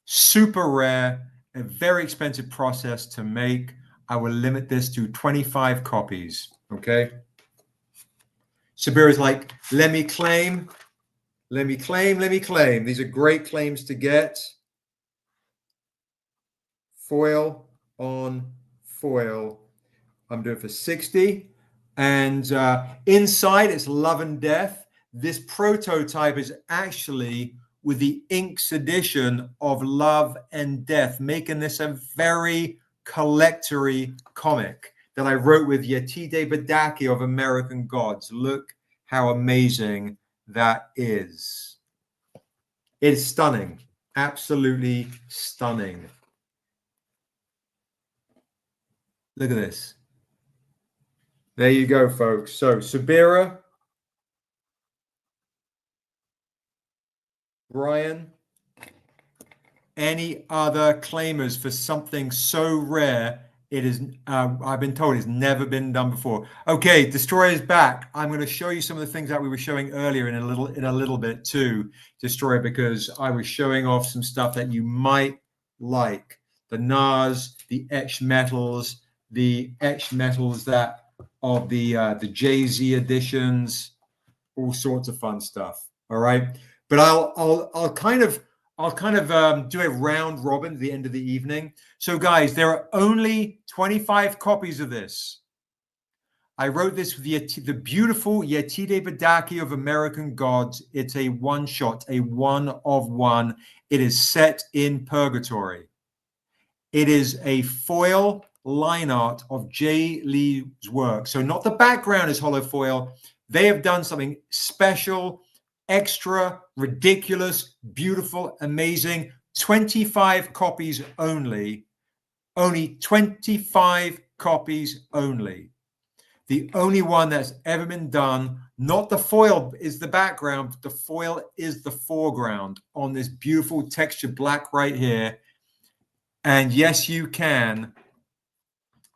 Super rare, a very expensive process to make. I will limit this to 25 copies. Okay. Sabira's like, let me claim, let me claim, let me claim. These are great claims to get. Foil on foil. I'm doing it for 60. And inside, it's Love and Death. This prototype is actually with the inks edition of Love and Death, making this a very collector-y comic that I wrote with Yetide Badaki of American Gods. Look how amazing that is. It's stunning. Absolutely stunning. Look at this. There you go, folks. So Sabira, Brian, any other claimers for something so rare? It is, I've been told it's never been done before. Okay, Destroyer's back. I'm going to show you some of the things that we were showing earlier in a little bit too, Destroyer, because I was showing off some stuff that you might like. The NARS, the etched metals, that of the Jay-Z editions, all sorts of fun stuff. All right, but I'll kind of do a round robin at the end of the evening. So guys, there are only 25 copies of this. I wrote this with the beautiful Yetide Badaki of American Gods. It's a one shot, a one of one. It is set in purgatory. It is a foil line art of J. Lee's work. So not the background is hollow foil. They have done something special, extra, ridiculous, beautiful, amazing. 25 copies only. Only 25 copies only. The only one that's ever been done. Not the foil is the background, but the foil is the foreground on this beautiful textured black right here. And yes, you can,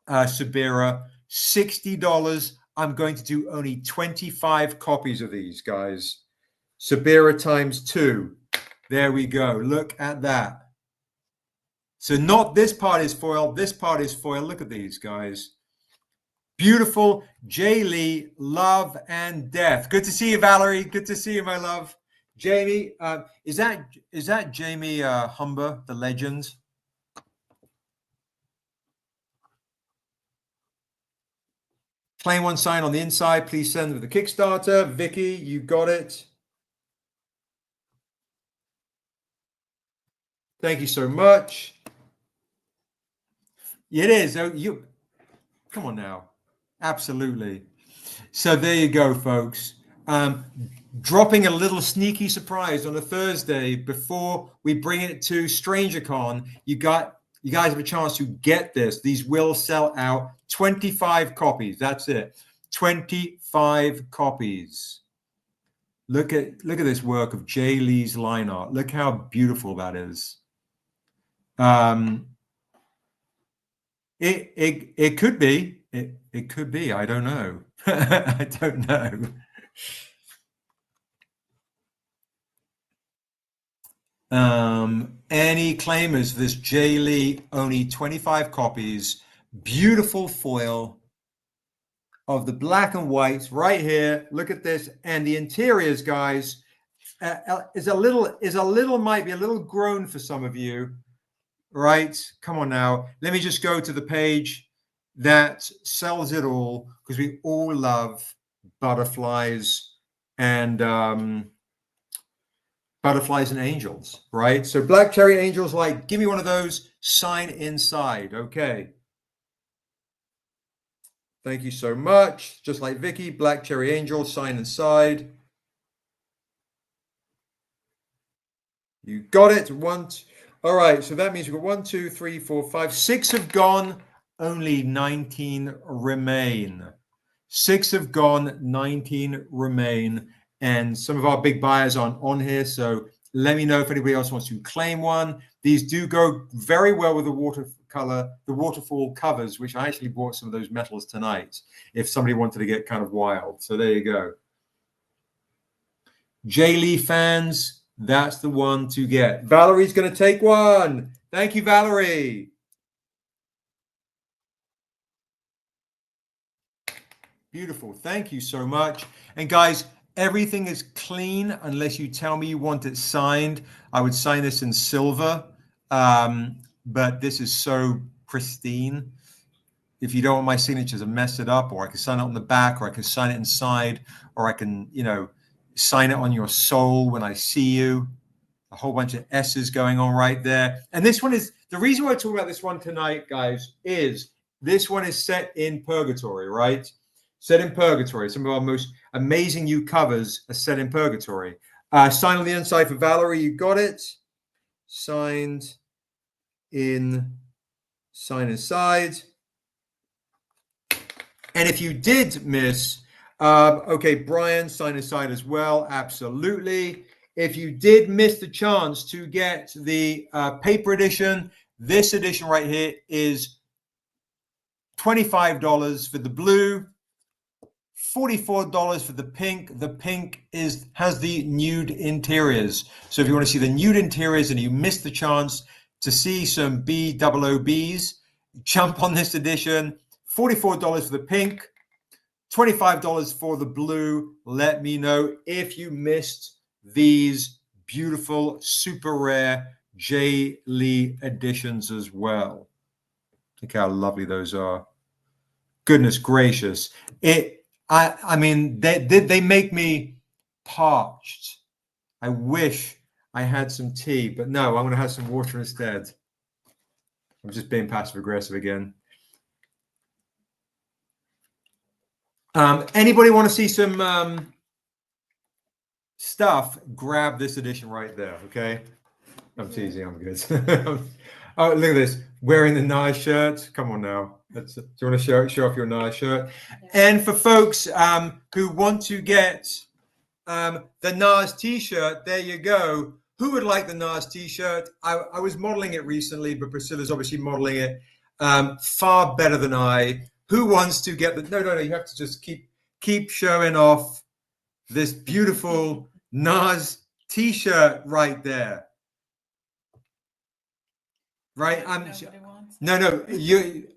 Sabira, $60. I'm going to do only 25 copies of these, guys. Sabira times 2. There we go. Look at that. So not this part is foil. This part is foil. Look at these, guys. Beautiful J. Lee, Love and Death. Good to see you, Valerie. Good to see you, my love. Jamie, is that Jamie Humber, the legend? Claim one sign on the inside. Please send with the Kickstarter. Vicky, you got it. Thank you so much. It is. You come on now. Absolutely. So there you go, folks. Dropping a little sneaky surprise on a Thursday before we bring it to StrangerCon. You guys have a chance to get this. These will sell out. 25 copies. That's it. 25 copies. Look at this work of J. Lee's line art. Look how beautiful that is. It could be. It could be. I don't know. I don't know. Any claimers for this J. Lee? Only 25 copies. Beautiful foil of the black and whites right here. Look at this, and the interiors, guys, is a little might be a little grown for some of you, right? Come on now. Let me just go to the page that sells it all, because we all love butterflies and angels, right? So Black Cherry Angels, like, give me one of those, sign inside. Okay. Thank you so much. Just like Vicky, Black Cherry Angel, sign inside. You got it. All right, so that means we've got 1, 2, 3, 4, 5, 6 have gone, only 19 remain. 6 have gone, 19 remain, and some of our big buyers aren't on here, so let me know if anybody else wants to claim one. These do go very well with the waterfall covers, which I actually bought some of those metals tonight if somebody wanted to get kind of wild. So there you go. Jay Lee fans, that's the one to get. Valerie's going to take one. Thank you, Valerie. Beautiful. Thank you so much. And guys, everything is clean unless you tell me you want it signed. I would sign this in silver, but this is so pristine. If you don't want my signature to mess it up, or I can sign it on the back, or I can sign it inside, or I can, sign it on your soul when I see you. A whole bunch of S's going on right there. And this one is, the reason why I talk about this one tonight, guys, is this one is set in purgatory, right? Set in purgatory. Some of our most amazing new covers are set in purgatory. Sign on the inside for Valerie. You got it. Signed in, sign inside. And if you did miss, okay, Brian, sign inside as well. Absolutely. If you did miss the chance to get the paper edition, this edition right here is $25 for the blue, $44 for the pink. The pink has the nude interiors. So if you want to see the nude interiors and you missed the chance to see some BOOBs, jump on this edition. $44 for the pink, $25 for the blue. Let me know if you missed these beautiful, super rare Jay Lee editions as well. Look how lovely those are. Goodness gracious. I mean, they make me parched. I wish I had some tea, but no, I'm going to have some water instead. I'm just being passive aggressive again. Anybody want to see some stuff? Grab this edition right there, okay? I'm teasing, I'm good. Oh, look at this. Wearing the Nas shirt. Come on now. Do you want to show off your Nas shirt? Yeah. And for folks who want to get the Nas t-shirt, there you go. Who would like the Nas t-shirt? I was modeling it recently, but Priscilla's obviously modeling it far better than I. Who wants to get the... No, you have to just keep showing off this beautiful Nas t-shirt right there. Right? No,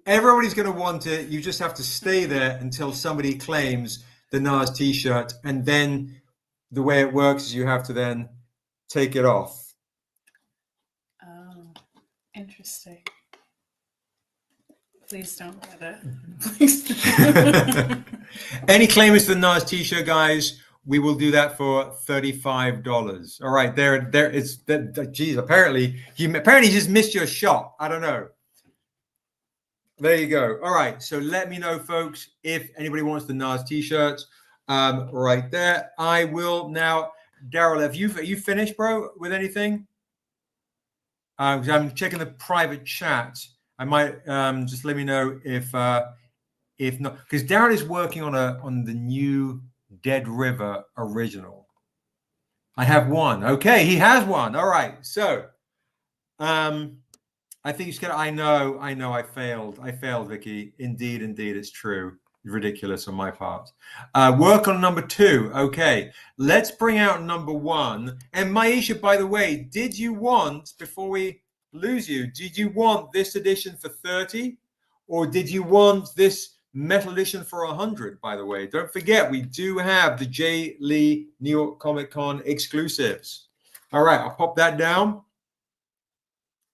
everybody's going to want it. You just have to stay there until somebody claims the Nas t-shirt. And then the way it works is you have to then take it off. Oh, interesting. Please don't get it. Please don't. Any claimants for the Nas t-shirt, guys, we will do that for $35. All right, there it's geez, apparently you just missed your shot. I don't know. There you go. All right, so let me know, folks, if anybody wants the Nas t-shirts. Right there. I will now. Daryl, are you finished, bro, with anything? I'm checking the private chat. I might just let me know if not, because Darren is working on the new Dead River original. I have one. Okay, he has one. All right. So I think he's gonna. I know. I failed. Vicky. Indeed, it's true. Ridiculous on my part. Work on number 2. Okay, let's bring out number 1. And Maisha, by the way, did you want, before we lose you, did you want this edition for 30, or did you want this metal edition for 100? By the way, don't forget we do have the Jay Lee New York Comic Con exclusives. All right, I'll pop that down.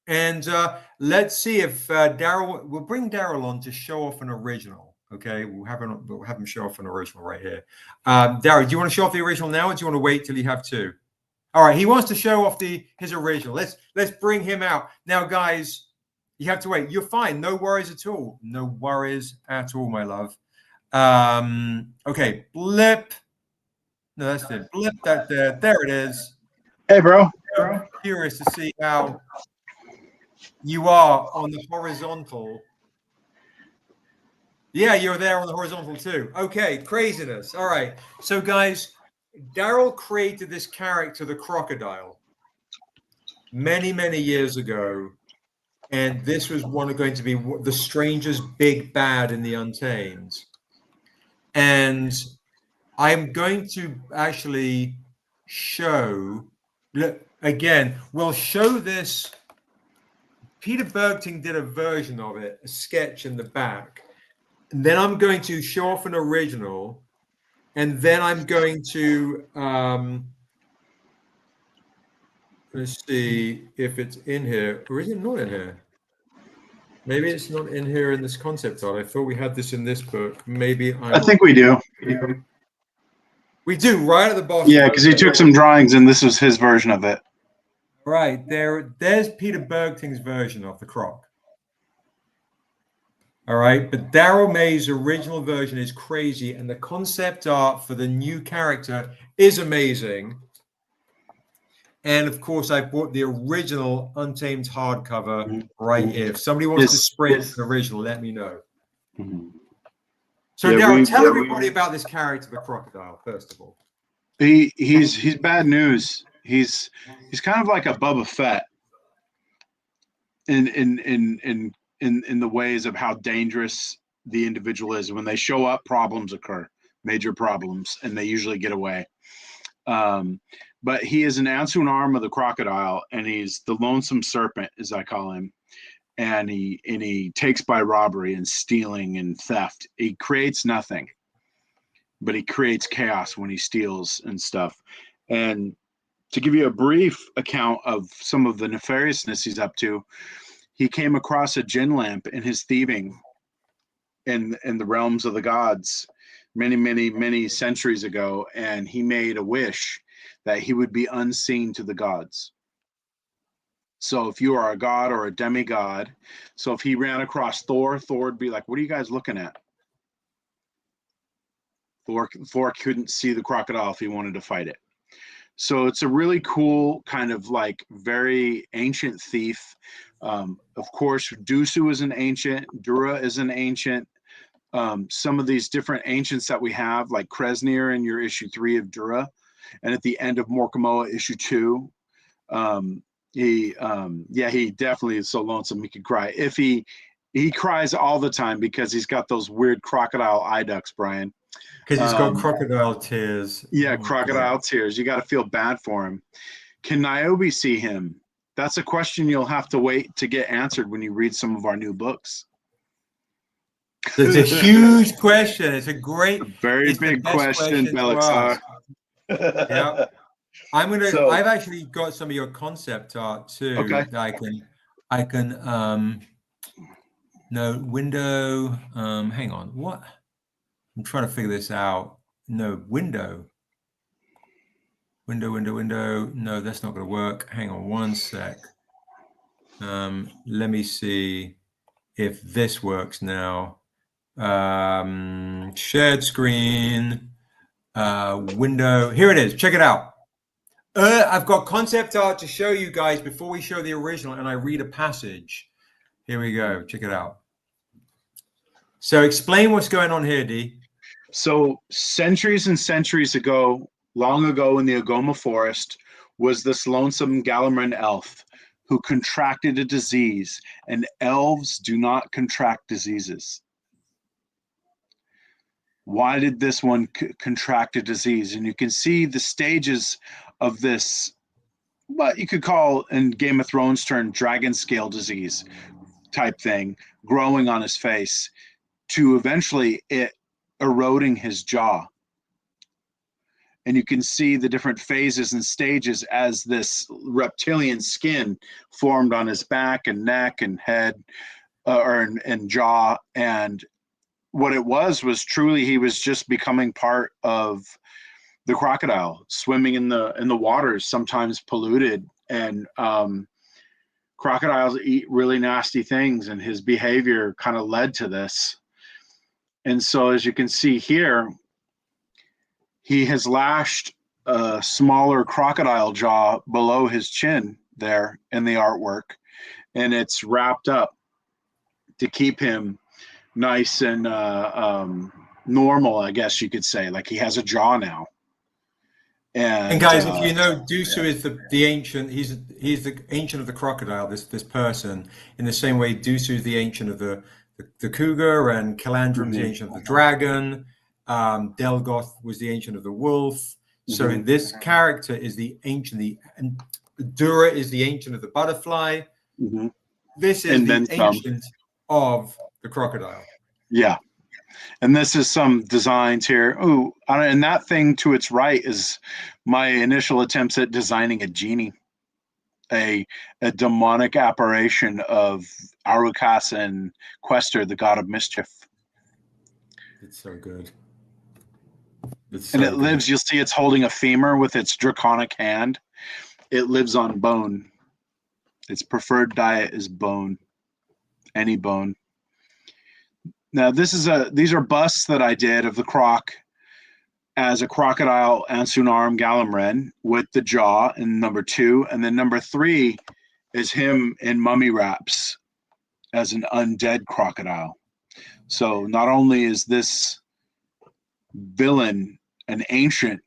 And let's see if we'll bring Daryl on to show off an original. Okay, we'll have him show off an original right here. Daryl, do you want to show off the original now, or do you want to wait till you have 2? All right, he wants to show off his original. Let's bring him out now, guys. You have to wait. You're fine. No worries at all. No worries at all, my love. Okay, blip. No, that's it. Blip that there. There it is. Hey, bro. Curious to see how You are on the horizontal. Yeah, you're there on the horizontal too. Okay, craziness. All right. So, guys, Daryl created this character, the crocodile, many, many years ago. And this was going to be the strangest big bad in the Untamed. And I'm going to actually show, look, again, we'll show this. Peter Bergting did a version of it, a sketch in the back. And then I'm going to show off an original. And then I'm going to, let's see if it's in here. Or is it not in here? Maybe it's not in here in this concept art. I thought we had this in this book. Maybe I think we do. We do, right at the bottom. Yeah, because he took some drawings and this was his version of it. Right, there's Peter Bergting's version of the croc. All right, but Daryl May's original version is crazy, and the concept art for the new character is amazing. And of course, I bought the original Untamed hardcover right here. If somebody wants to sprint the original, let me know. So, Daryl, tell everybody about this character, the crocodile. First of all, he's bad news. He's kind of like a Boba Fett in the ways of how dangerous the individual is. When they show up, problems occur, major problems, and they usually get away. But he is an Ansun arm of the crocodile, and he's the lonesome serpent, as I call him. And he takes by robbery and stealing and theft. He creates nothing, but he creates chaos when he steals and stuff. And to give you a brief account of some of the nefariousness he's up to, he came across a gin lamp in his thieving in the realms of the gods many centuries ago, and he made a wish that he would be unseen to the gods. So if you are a god or a demigod, so if he ran across Thor would be like, what are you guys looking at? Thor couldn't see the crocodile if he wanted to fight it. So it's a really cool kind of like very ancient thief. Of course, Dusu is an ancient, Dura is an ancient. Some of these different ancients that we have, like Kresnir in your issue 3 of Dura, and at the end of Morkamoa issue 2, he definitely is so lonesome he could cry. If he cries all the time because he's got those weird crocodile eye ducts, Brian. Because he's got crocodile tears. Yeah, crocodile tears. You got to feel bad for him. Can Niobe see him? That's a question you'll have to wait to get answered when you read some of our new books. It's a huge question. It's a very big question, Belixar. Yeah. I've actually got some of your concept art too. Okay. That I can no window. Hang on. What? I'm trying to figure this out. No, window. No, that's not going to work. Hang on one sec. Let me see if this works now. Shared screen, window. Here it is. Check it out. I've got concept art to show you guys before we show the original, and I read a passage. Here we go. Check it out. So explain what's going on here, D. So centuries and centuries ago, long ago in the Agoma forest, was this lonesome Galamrin elf who contracted a disease, and elves do not contract diseases. Why did this one contract a disease? And you can see the stages of this, what you could call in Game of Thrones term, dragon scale disease type thing, growing on his face to eventually it eroding his jaw. And you can see the different phases and stages as this reptilian skin formed on his back and neck and head and jaw. And what it was truly he was just becoming part of the crocodile, swimming in the waters, sometimes polluted. And crocodiles eat really nasty things, and his behavior kind of led to this. And so as you can see here, he has lashed a smaller crocodile jaw below his chin there in the artwork. and it's wrapped up to keep him nice and normal, I guess you could say. Like he has a jaw now. And guys, if you know, Dusu is the ancient. He's the ancient of the crocodile. This person, in the same way, Dusu is the ancient of the cougar, and Calandrum's the ancient of the dragon. Delgoth was the ancient of the wolf. So this character is the ancient. And Dura is the ancient of the butterfly. This is the ancient of the crocodile. Yeah. And this is some designs here. Oh, and that thing to its right is my initial attempts at designing a genie, a demonic apparition of Arukas and Questor, the god of mischief. It's so good. And it lives, you'll see it's holding a femur with its draconic hand. It lives on bone. Its preferred diet is bone, any bone. Now, these are busts that I did of the croc as a crocodile Ansunarum Galamren with the jaw in number 2. And then number 3 is him in mummy wraps as an undead crocodile. So not only is this villain an ancient,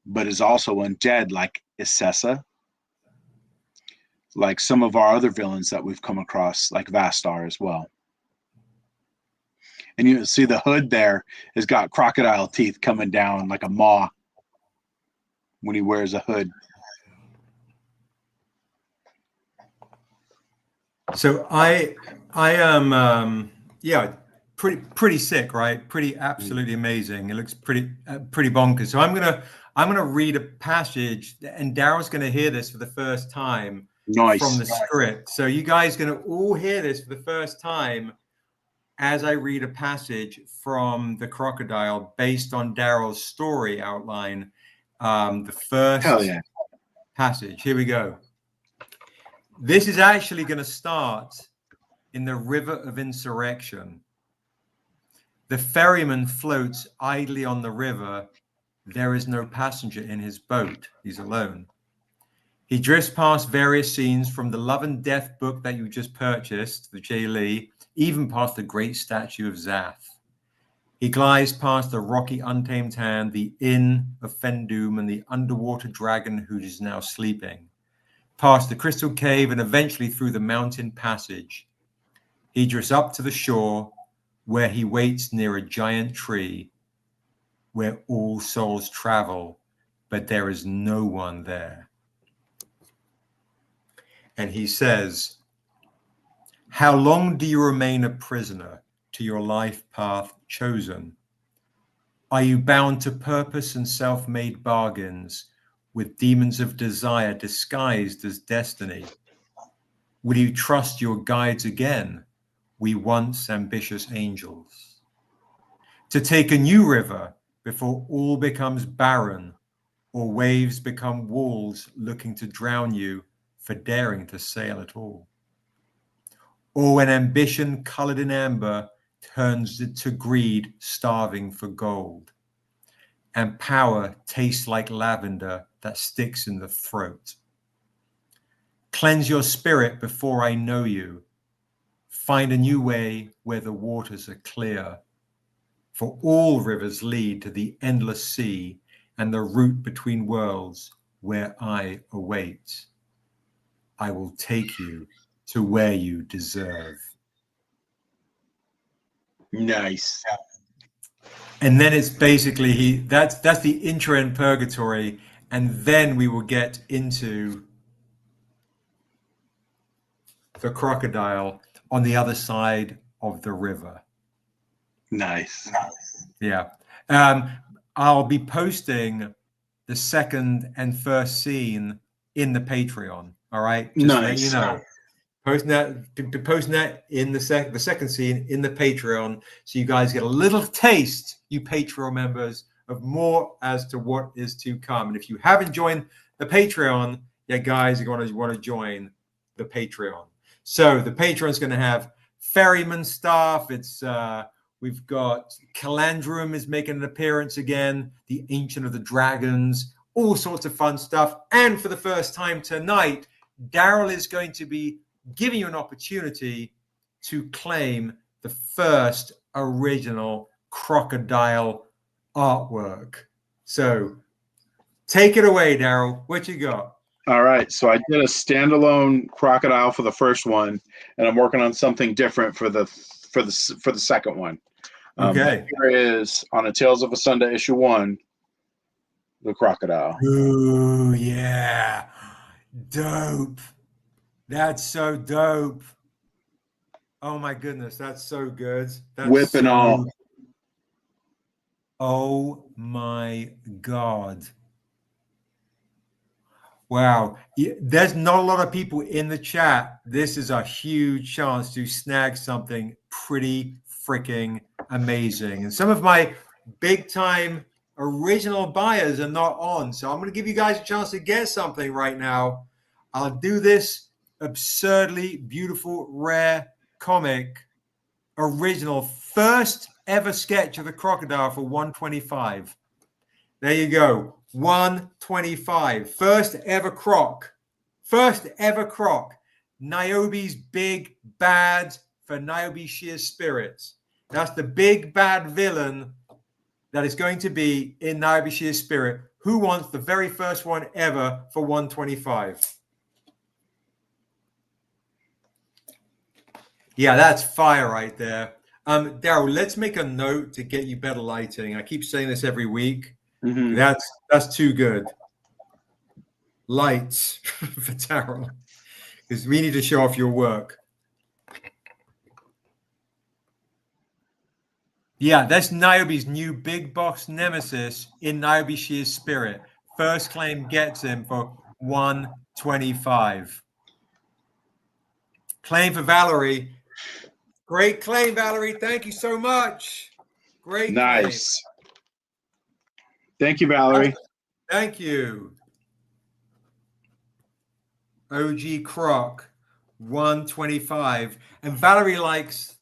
but is also undead like Issessa, like some of our other villains that we've come across, like Vastar as well. And you see the hood there has got crocodile teeth coming down like a maw when he wears a hood. So I am pretty sick, right? Pretty absolutely amazing. It looks pretty bonkers. So I'm gonna read a passage, and Daryl's gonna hear this for the first time from the script. So you guys gonna all hear this for the first time as I read a passage from the crocodile based on Daryl's story outline. The first passage. Here we go. This is actually going to start in the river of insurrection. The ferryman floats idly on the river. There is no passenger in his boat. He's alone. He drifts past various scenes from the Love and Death book that you just purchased, the J. Lee, even past the great statue of Zath. He glides past the rocky untamed hand, the inn of Fendoom, and the underwater dragon who is now sleeping, past the crystal cave, and eventually through the mountain passage. He drifts up to the shore, where he waits near a giant tree, where all souls travel, but there is no one there. And he says, "How long do you remain a prisoner to your life path chosen? Are you bound to purpose and self-made bargains with demons of desire disguised as destiny? Will you trust your guides again, we once ambitious angels? To take a new river before all becomes barren, or waves become walls looking to drown you for daring to sail at all? Or when ambition colored in amber turns to greed, starving for gold, and power tastes like lavender that sticks in the throat? Cleanse your spirit before I know you. Find a new way where the waters are clear, for all rivers lead to the endless sea and the route between worlds where I await. I will take you to where you deserve." Nice. And then it's basically that's the intro and purgatory, and then we will get into the crocodile on the other side of the river. Nice. Yeah. I'll be posting the second and first scene in the Patreon. All right. Just let you know. Posting that in the second scene in the Patreon, so you guys get a little taste, you Patreon members, of more as to what is to come. And if you haven't joined the Patreon, yeah, guys, you're going to want to join the Patreon. So the Patreon is going to have ferryman stuff. It's we've got Calandrum is making an appearance again, the Ancient of the Dragons, all sorts of fun stuff. And for the first time tonight, Daryl is going to be giving you an opportunity to claim the first original crocodile artwork. So take it away, Daryl. What you got? All right. So I did a standalone crocodile for the first one, and I'm working on something different for the second one. Okay. Here is on a Tales of a Sunday issue 1, the crocodile. Ooh, yeah. Dope. That's so dope. Oh my goodness, that's so good. That's Whip and all. Oh my God. Wow. There's not a lot of people in the chat. This is a huge chance to snag something pretty freaking amazing. And some of my big time original buyers are not on. So I'm going to give you guys a chance to get something right now. I'll do this absurdly beautiful, rare comic original first ever sketch of the crocodile for $125. There you go. $125. First ever croc. Niobe's big bad for Niobe sheer spirits. That's the big bad villain that is going to be in Niobe sheer spirit. Who wants the very first one ever for $125? Yeah, that's fire right there. Daryl, let's make a note to get you better lighting. I keep saying this every week. Mm-hmm. That's too good. Lights for Daryl, because we need to show off your work. Yeah, that's Niobe's new big box nemesis in Niobe Sheer's spirit. First claim gets him for $125. Claim for Valerie. Great claim, Valerie. Thank you so much. Great Nice. claim. Thank you, Valerie. Thank you. OG Croc, $125. And Valerie likes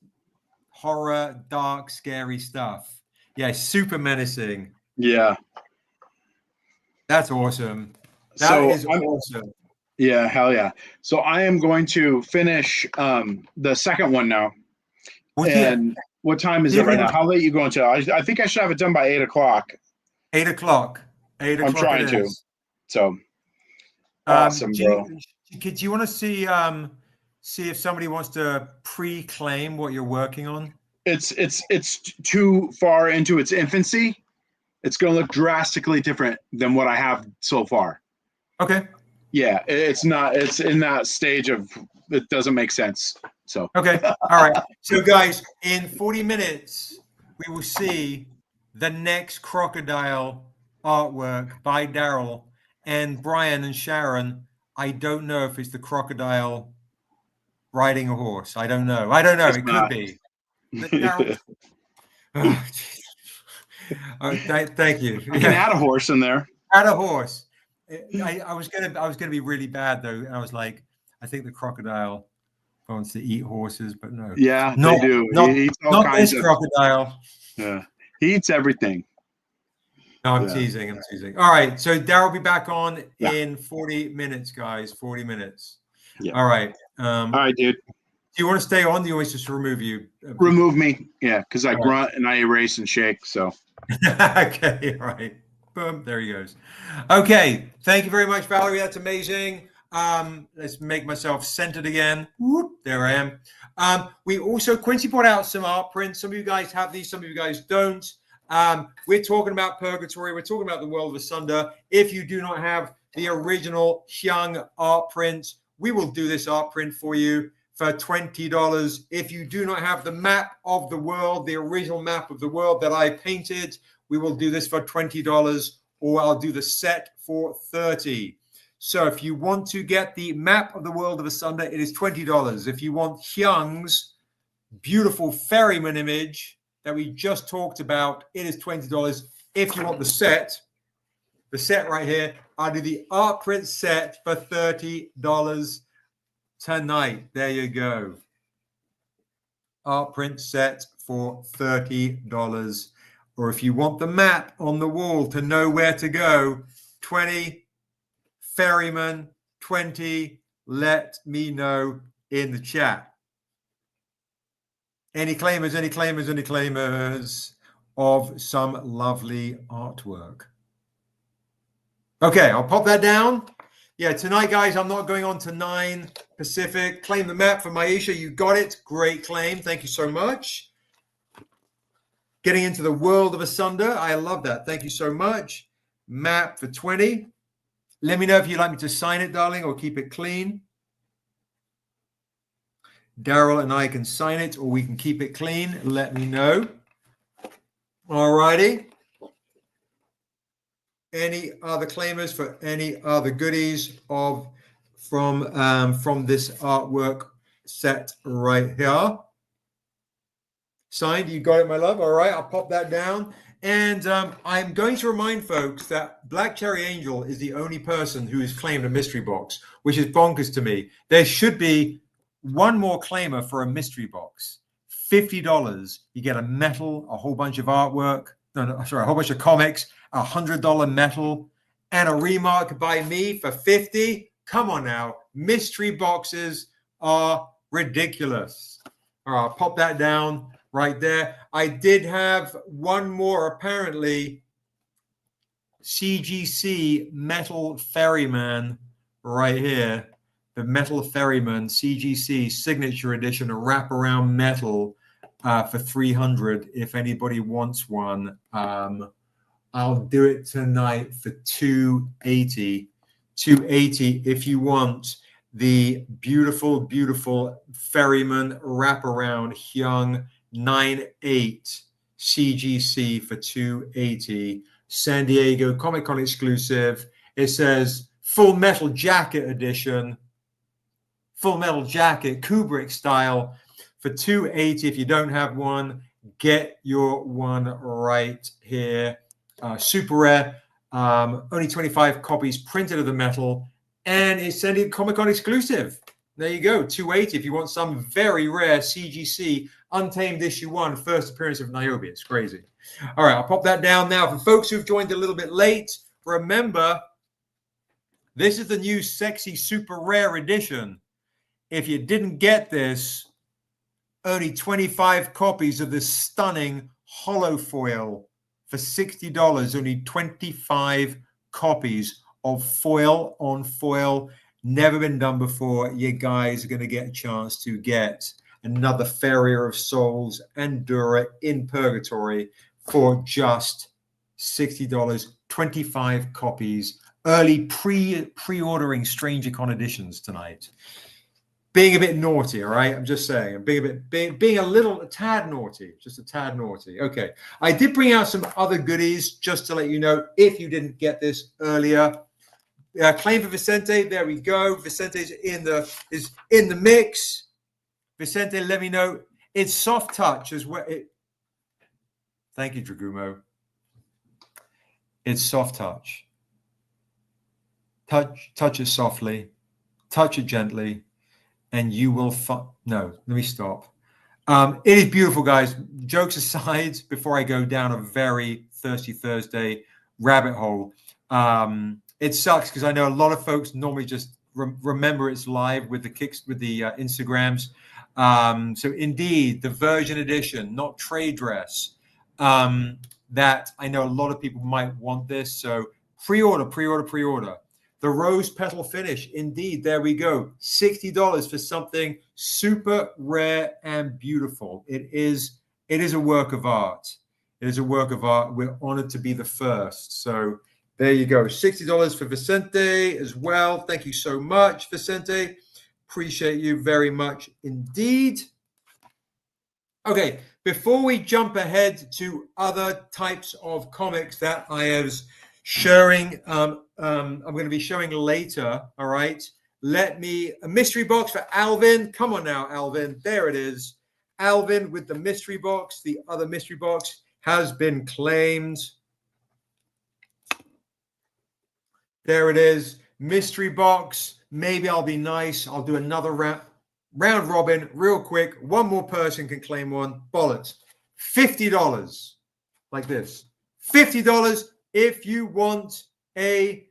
horror, dark, scary stuff. Yeah, super menacing. Yeah. That's awesome. That is awesome. Yeah, hell yeah. So I am going to finish the second one now. Well, and what time is it right now? How late are you going to? I think I should have it done by 8 o'clock. 8 o'clock. 8 o'clock. I'm trying to. So awesome, bro. Do you want to see if somebody wants to pre-claim what you're working on? It's too far into its infancy. It's going to look drastically different than what I have so far. Okay. Yeah, it's not. It's in that stage of it doesn't make sense. So okay, all right. So guys, in 40 minutes, we will see the next crocodile artwork by Daryl and Brian and Sharon. I don't know if it's the crocodile riding a horse. I don't know. It could be. But Daryl, thank you. You can add a horse in there. Add a horse. I was gonna be really bad though, and I was like, I think the crocodile wants to eat horses, but no. Yeah, they do. He eats all kinds of crocodile. Yeah, he eats everything. No, I'm teasing. All right, so Daryl will be back on in 40 minutes, guys. 40 minutes. Yeah. All right. All right, dude. Do you want to stay on? Do you always just remove you? Remove me. Yeah, because I grunt and I erase and shake. So. Okay. All right. Boom. There he goes. Okay. Thank you very much, Valerie. That's amazing. Let's make myself centered again. Whoop, there I am. We also, Quincy brought out some art prints. Some of you guys have these, some of you guys don't. We're talking about Purgatory. We're talking about the World of Asunder. If you do not have the original Hyung art print, we will do this art print for you for $20. If you do not have the map of the world, the original map of the world that I painted, we will do this for $20, or I'll do the set for $30. So if you want to get the map of the World of Asunder, it is $20. If you want Hyung's beautiful ferryman image that we just talked about, it is $20. If you want the set right here, I'll do the art print set for $30 tonight. There you go. Art print set for $30. Or if you want the map on the wall to know where to go, 20. Ferryman 20. Let me know in the chat. Any claimers, any claimers, any claimers of some lovely artwork? Okay, I'll pop that down. Yeah, tonight, guys, I'm not going on to 9 Pacific. Claim the map for Maisha. You got it. Great claim. Thank you so much. Getting into the world of Asunder. I love that. Thank you so much. Map for 20. Let me know if you'd like me to sign it, darling, or keep it clean. Daryl and I can sign it, or we can keep it clean. Let me know. All righty. Any other claimers for any other goodies from this artwork set right here? Signed. You got it, my love. All right. I'll pop that down. And I'm going to remind folks that Black Cherry Angel is the only person who has claimed a mystery box, which is bonkers to me. There should be one more claimer for a mystery box. $50. You get a metal, a whole bunch of artwork. No, sorry, a whole bunch of comics, $100 metal, and a remark by me for $50. Come on now. Mystery boxes are ridiculous. All right, I'll pop that down right there. I did have one more, apparently, CGC Metal Ferryman right here. The Metal Ferryman CGC Signature Edition, a wraparound metal for $300. If anybody wants one, I'll do it tonight for $280. $280 if you want the beautiful, beautiful Ferryman wraparound Hyung 9.8 CGC for $280. San Diego Comic Con exclusive. It says Full Metal Jacket Edition. Full Metal Jacket, Kubrick style for $280. If you don't have one, get your one right here. Super rare. Only 25 copies printed of the metal, and it's San Diego Comic Con exclusive. There you go, $280 if you want some very rare CGC Untamed Issue 1, first appearance of Niobe. It's crazy. All right, I'll pop that down now. For folks who've joined a little bit late, remember, this is the new sexy super rare edition. If you didn't get this, only 25 copies of this stunning holo foil for $60. Only 25 copies of foil on foil. Never been done before. You guys are going to get a chance to get another Farrier of Souls and Dura in Purgatory for just $60. 25 copies. Early pre-ordering Stranger Con editions tonight. Being a bit naughty, all right? I'm just saying. I'm being a tad naughty, just a tad naughty. Okay. I did bring out some other goodies just to let you know if you didn't get this earlier. Claim for Vicente. There we go. Vicente is in the mix. Vicente, let me know. It's soft touch as well. Thank you, Dragumo. It's soft touch. Touch it softly. Touch it gently. And you will no, let me stop. It is beautiful, guys. Jokes aside, before I go down a very Thirsty Thursday rabbit hole, it sucks because I know a lot of folks normally just remember it's live with the Instagrams. So indeed, the version edition, not trade dress, that I know a lot of people might want this. So pre-order. The rose petal finish. Indeed, there we go. $60 for something super rare and beautiful. It is a work of art. It is a work of art. We're honored to be the first. So there you go. $60 for Vicente as well. Thank you so much, Vicente. Appreciate you very much indeed. Okay, before we jump ahead to other types of comics that I was sharing, I'm going to be showing later. All right. A mystery box for Alvin. Come on now, Alvin. There it is. Alvin with the mystery box. The other mystery box has been claimed. There it is. Mystery box. Maybe I'll be nice. I'll do another round robin real quick. One more person can claim one. Bollocks. $50. Like this. $50 if you want a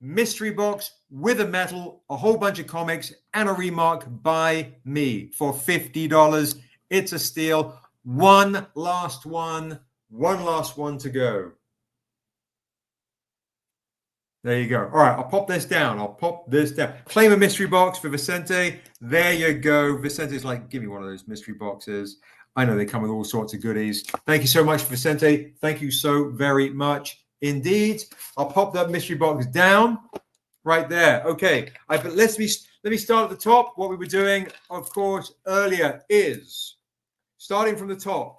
mystery box with a medal, a whole bunch of comics, and a remark by me for $50. It's a steal. One last one to go. There you go. All right, I'll pop this down. Claim a mystery box for Vicente. There you go. Vicente's like, give me one of those mystery boxes. I know they come with all sorts of goodies. Thank you so much, Vicente. Thank you so very much indeed. I'll pop that mystery box down right there. Okay, but let me start at the top. What we were doing, of course, earlier is starting from the top.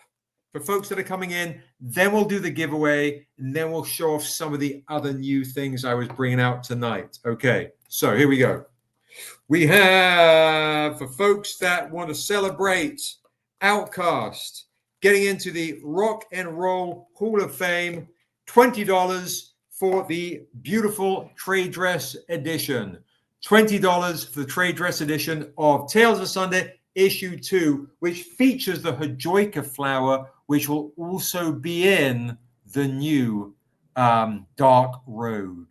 For folks that are coming in, then we'll do the giveaway, and then we'll show off some of the other new things I was bringing out tonight. Okay, so here we go. We have, for folks that want to celebrate Outcast, getting into the Rock and Roll Hall of Fame, $20 for the beautiful trade dress edition. $20 for the trade dress edition of Tales of Asunder issue 2, which features the Hajoika flower, which will also be in the new Dark Road.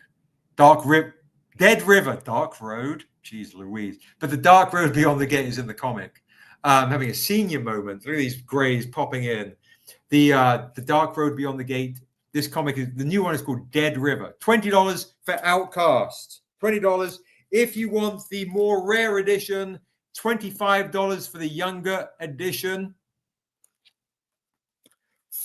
Dead River, Dark Road. Jeez Louise. But the Dark Road Beyond the Gate is in the comic. Having a senior moment. Look at these grays popping in. The Dark Road Beyond the Gate. This comic, the new one is called Dead River. $20 for Outcast. $20. If you want the more rare edition, $25 for the younger edition.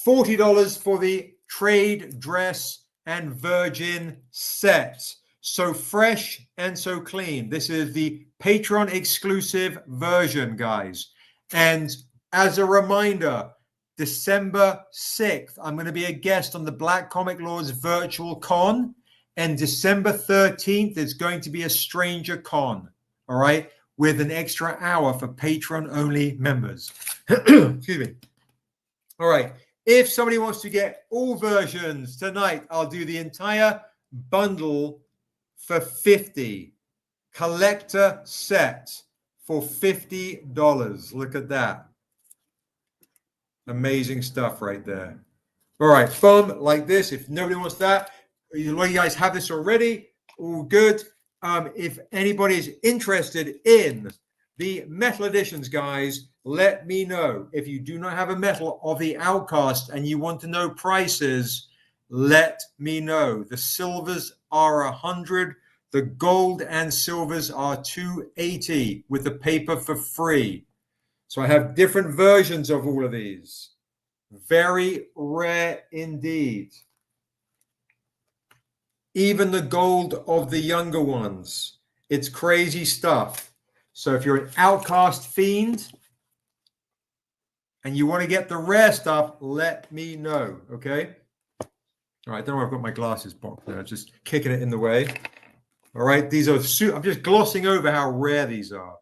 $40 for the trade dress and virgin set. So fresh and so clean. This is the Patreon exclusive version, guys. And as a reminder, December 6th, I'm going to be a guest on the Black Comic Laws virtual con. And December 13th is going to be a stranger con. All right. With an extra hour for Patreon only members. Excuse me. All right. If somebody wants to get all versions tonight, I'll do the entire bundle for $50. Collector set for $50. Look at that. Amazing stuff right there. All right. Boom, like this. If nobody wants that, a lot of you guys have this already. All good. If anybody is interested in the metal editions, guys, let me know. If you do not have a metal of the Outcast and you want to know prices, let me know. The silvers are 100. The gold and silvers are 280 with the paper for free. So I have different versions of all of these. Very rare indeed. Even the gold of the younger ones. It's crazy stuff. So if you're an Outcast fiend and you want to get the rare stuff, let me know, okay? All right, I don't know where I've got my glasses box there. Just kicking it in the way. All right, these are, I'm just glossing over how rare these are.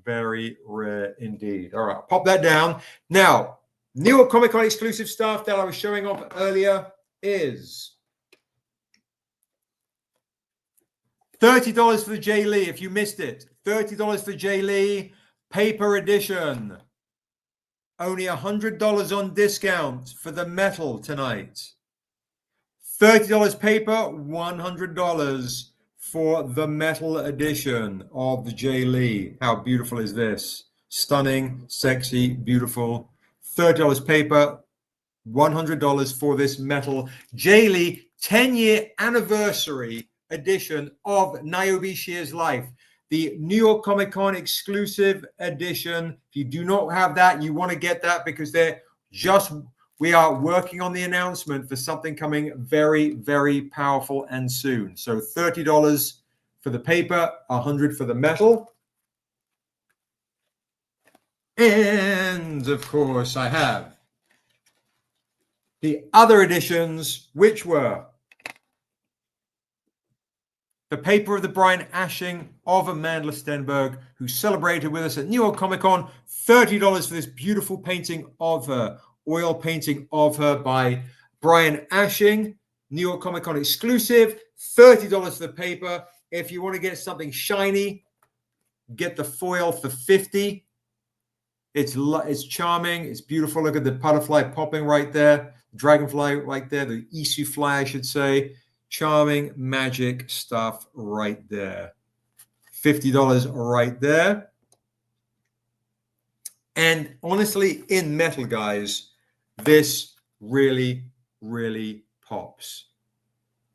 Very rare indeed. All right, I'll pop that down. Now, New York Comic Con exclusive stuff that I was showing off earlier is $30 for the Jay Lee, if you missed it. $30 for Jay Lee, paper edition. Only $100 on discount for the metal tonight. $30 paper, $100 for the metal edition of the Jay Lee. How beautiful is this? Stunning, sexy, beautiful. $30 paper, $100 for this metal Jay Lee 10-year anniversary edition of Niobe Shear's life. The New York Comic Con exclusive edition. If you do not have that, you want to get that because we are working on the announcement for something coming very, very powerful and soon. So $30 for the paper, $100 for the metal. And of course, I have the other editions, which were the paper of the Brian Ashing of Amanda Stenberg, who celebrated with us at New York Comic Con. $30 for this beautiful painting of her, oil painting of her by Brian Ashing. New York Comic Con exclusive. $30 for the paper. If you want to get something shiny, get the foil for $50. It's charming. It's beautiful. Look at the butterfly popping right there. Dragonfly right there. The Isu fly, I should say. charming magic stuff right there. $50 right there. And honestly, in metal, guys, this really, really pops.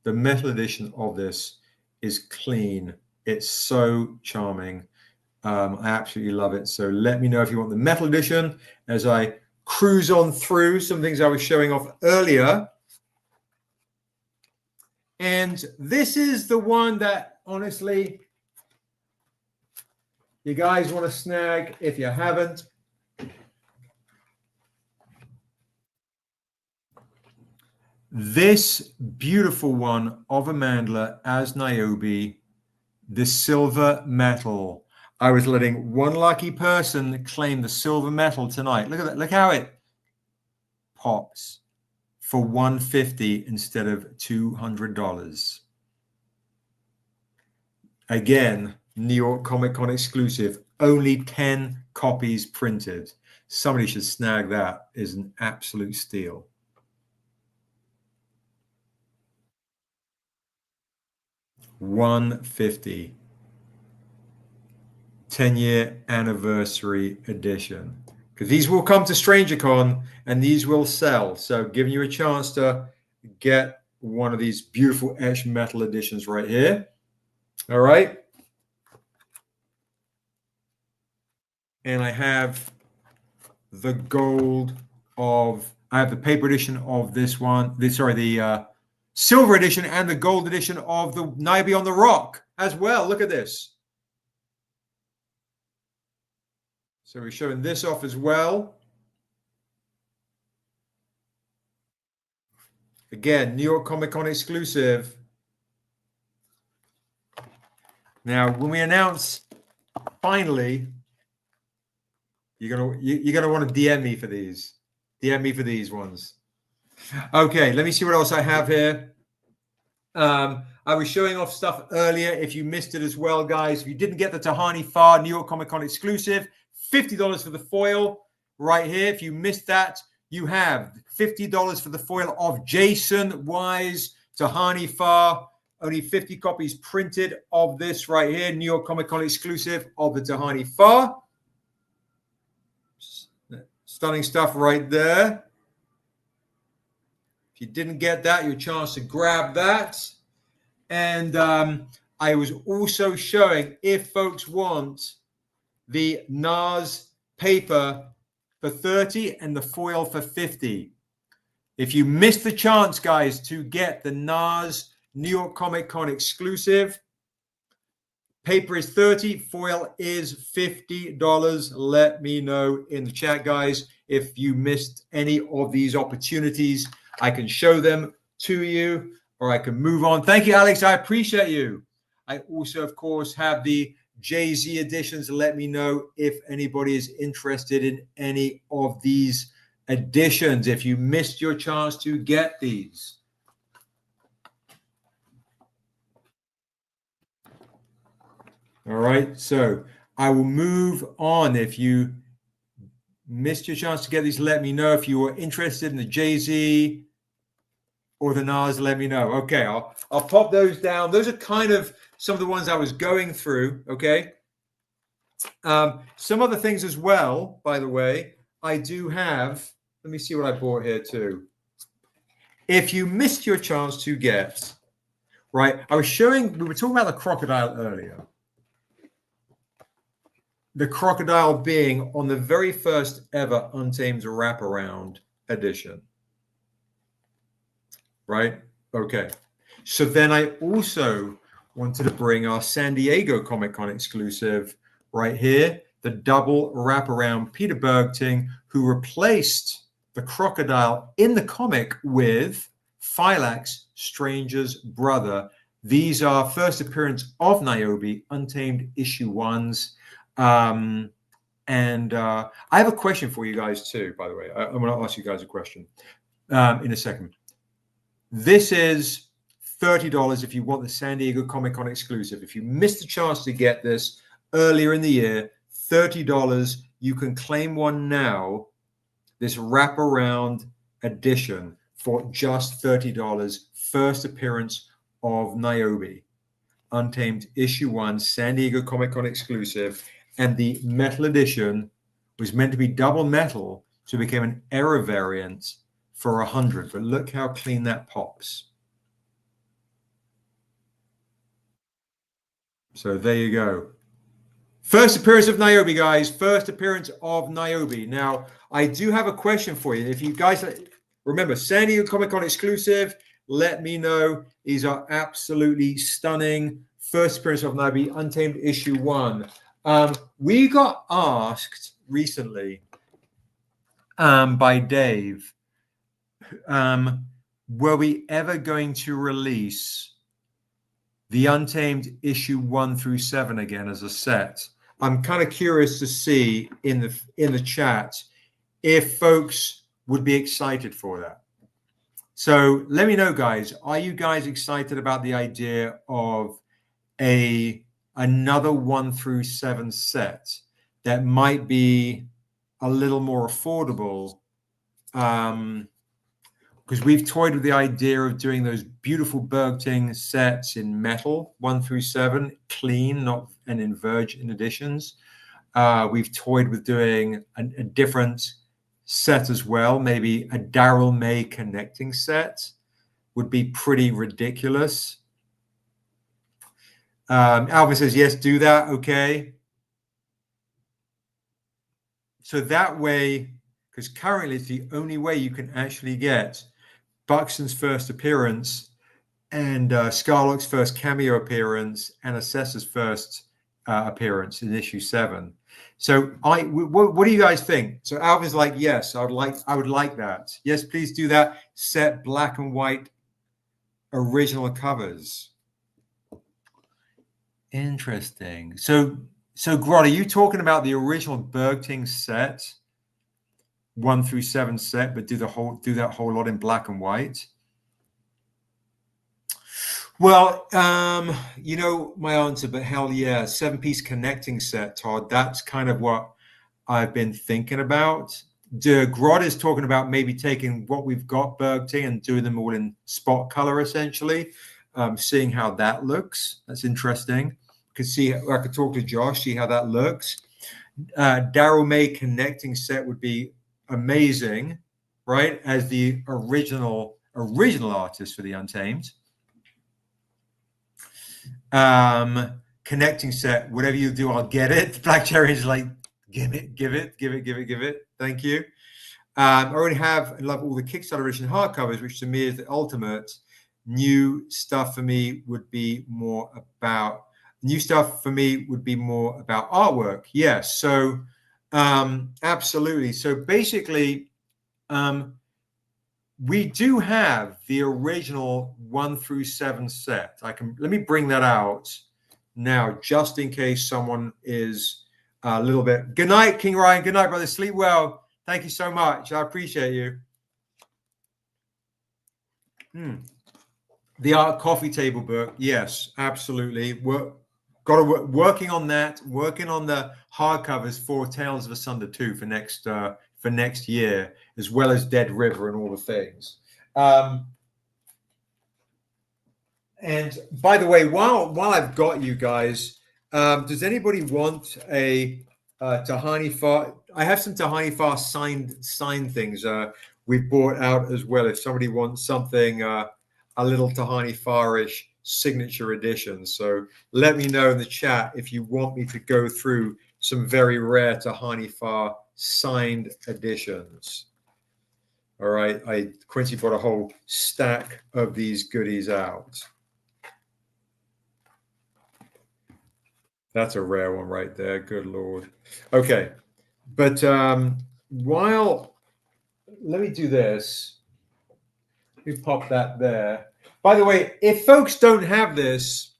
The metal edition of this is clean. It's so charming. I absolutely love it. So let me know if you want the metal edition as I cruise on through some things I was showing off earlier. And this is the one that, honestly, you guys want to snag if you haven't. This beautiful one of a mandala as Niobe, the silver metal. I was letting one lucky person claim the silver metal tonight. Look at that. Look how it pops for $150 instead of $200. Again, New York Comic Con exclusive. Only 10 copies printed. Somebody should snag that. Is an absolute steal. $150. 10-year anniversary edition. Because these will come to StrangerCon and these will sell. So giving you a chance to get one of these beautiful etched metal editions right here. All right. And I have the gold of, I have the paper edition of this one. The silver edition and the gold edition of the Niobe on the Rock as well. Look at this. So we're showing this off as well. Again, New York Comic Con exclusive. Now, when we announce finally, you're gonna want to DM me for these. DM me for these ones. Okay, let me see what else I have here. I was showing off stuff earlier. If you missed it as well, guys, if you didn't get the Tahani Far New York Comic Con exclusive, $50 for the foil right here. If you missed that, you have $50 for the foil of Jaycen Wise, Tahani Far. Only 50 copies printed of this right here. New York Comic Con exclusive of the Tahani Far. Stunning stuff right there. If you didn't get that, your chance to grab that. And I was also showing, if folks want the NARS paper for 30 and the foil for 50. If you missed the chance, guys, to get the NARS New York Comic Con exclusive, paper is 30, foil is $50. Let me know in the chat, guys, if you missed any of these opportunities. I can show them to you or I can move on. Thank you, Alex. I appreciate you. I also, of course, have the Jay-Z editions. Let me know if anybody is interested in any of these editions. If you missed your chance to get these. All right, so I will move on. If you missed your chance to get these, let me know. If you were interested in the Jay-Z or the NARS, let me know. Okay, I'll pop those down. Those are kind of some of the ones I was going through, okay? Some other things as well, by the way, I do have. Let me see what I bought here too. If you missed your chance to get, right, we were talking about the crocodile earlier. The crocodile being on the very first ever Untamed wraparound edition. Right? Okay. So then I also wanted to bring our San Diego Comic Con exclusive right here, the double wraparound Peter Bergting, who replaced the crocodile in the comic with Phylax, Stranger's brother. These are first appearance of Niobe, Untamed issue 1s. I have a question for you guys too, by the way. I'm going to ask you guys a question in a second. This is $30 if you want the San Diego Comic Con exclusive. If you missed the chance to get this earlier in the year, $30. You can claim one now, this wraparound edition, for just $30. First appearance of Niobe, Untamed Issue 1, San Diego Comic-Con exclusive, and the metal edition was meant to be double metal, so it became an error variant for 100. But look how clean that pops. So there you go. First appearance of Niobe, guys. First appearance of Niobe. Now, I do have a question for you. If you guys remember, San Diego Comic-Con exclusive, let me know. These are absolutely stunning. First appearance of Niobe, Untamed Issue 1. We got asked recently by Dave, were we ever going to release the Untamed Issue 1 through 7 again as a set? I'm kind of curious to see in the chat if folks would be excited for that. So let me know, guys. Are you guys excited about the idea of another 1 through 7 set that might be a little more affordable? Because we've toyed with the idea of doing those beautiful Bergting sets in metal, 1 through 7, clean, not and in virgin editions. We've toyed with doing a different set as well. Maybe a Daryl May connecting set would be pretty ridiculous. Alvin says, yes, do that. Okay. So that way, because currently it's the only way you can actually get Buxton's first appearance and Scarlock's first cameo appearance and Assessor's first appearance in issue 7. So what do you guys think? So Alvin's like, yes, I would like that. Yes, please do that. Set black and white original covers. Interesting. So Grod, are you talking about the original Bergting set, 1 through 7 set, but do that whole lot in black and white? Well, you know my answer, but hell yeah, 7-piece connecting set, Todd. That's kind of what I've been thinking about. Grod is talking about maybe taking what we've got Bergting and doing them all in spot color, essentially. Seeing how that looks. That's interesting. I could talk to Josh, see how that looks. Daryl May connecting set would be amazing, right? As the original artist for the Untamed. Connecting set, whatever you do, I'll get it. Black Cherry is like, give it. Thank you. I already have and love all the Kickstarter edition hardcovers, which to me is the ultimate. New stuff for me would be more about artwork. Yes. So absolutely. So basically, we do have the original 1 through 7 set. Let me bring that out now, just in case someone is a little bit. Good night, King Ryan. Good night, brother. Sleep well. Thank you so much. I appreciate you. The Art Coffee Table book. Yes, absolutely. Working on that. Working on the hardcovers for Tales of Asunder 2 for next year, as well as Dead River and all the things. And by the way, while I've got you guys, does anybody want a Tahani Far? I have some Tahani Far signed things we've bought out as well. If somebody wants something, a little Tahani Far-ish signature edition. So let me know in the chat if you want me to go through some very rare Tahani Far signed editions. All right, Quincy brought a whole stack of these goodies out. That's a rare one right there. Good Lord. Okay, but let me do this. Let me pop that there. By the way, if folks don't have this,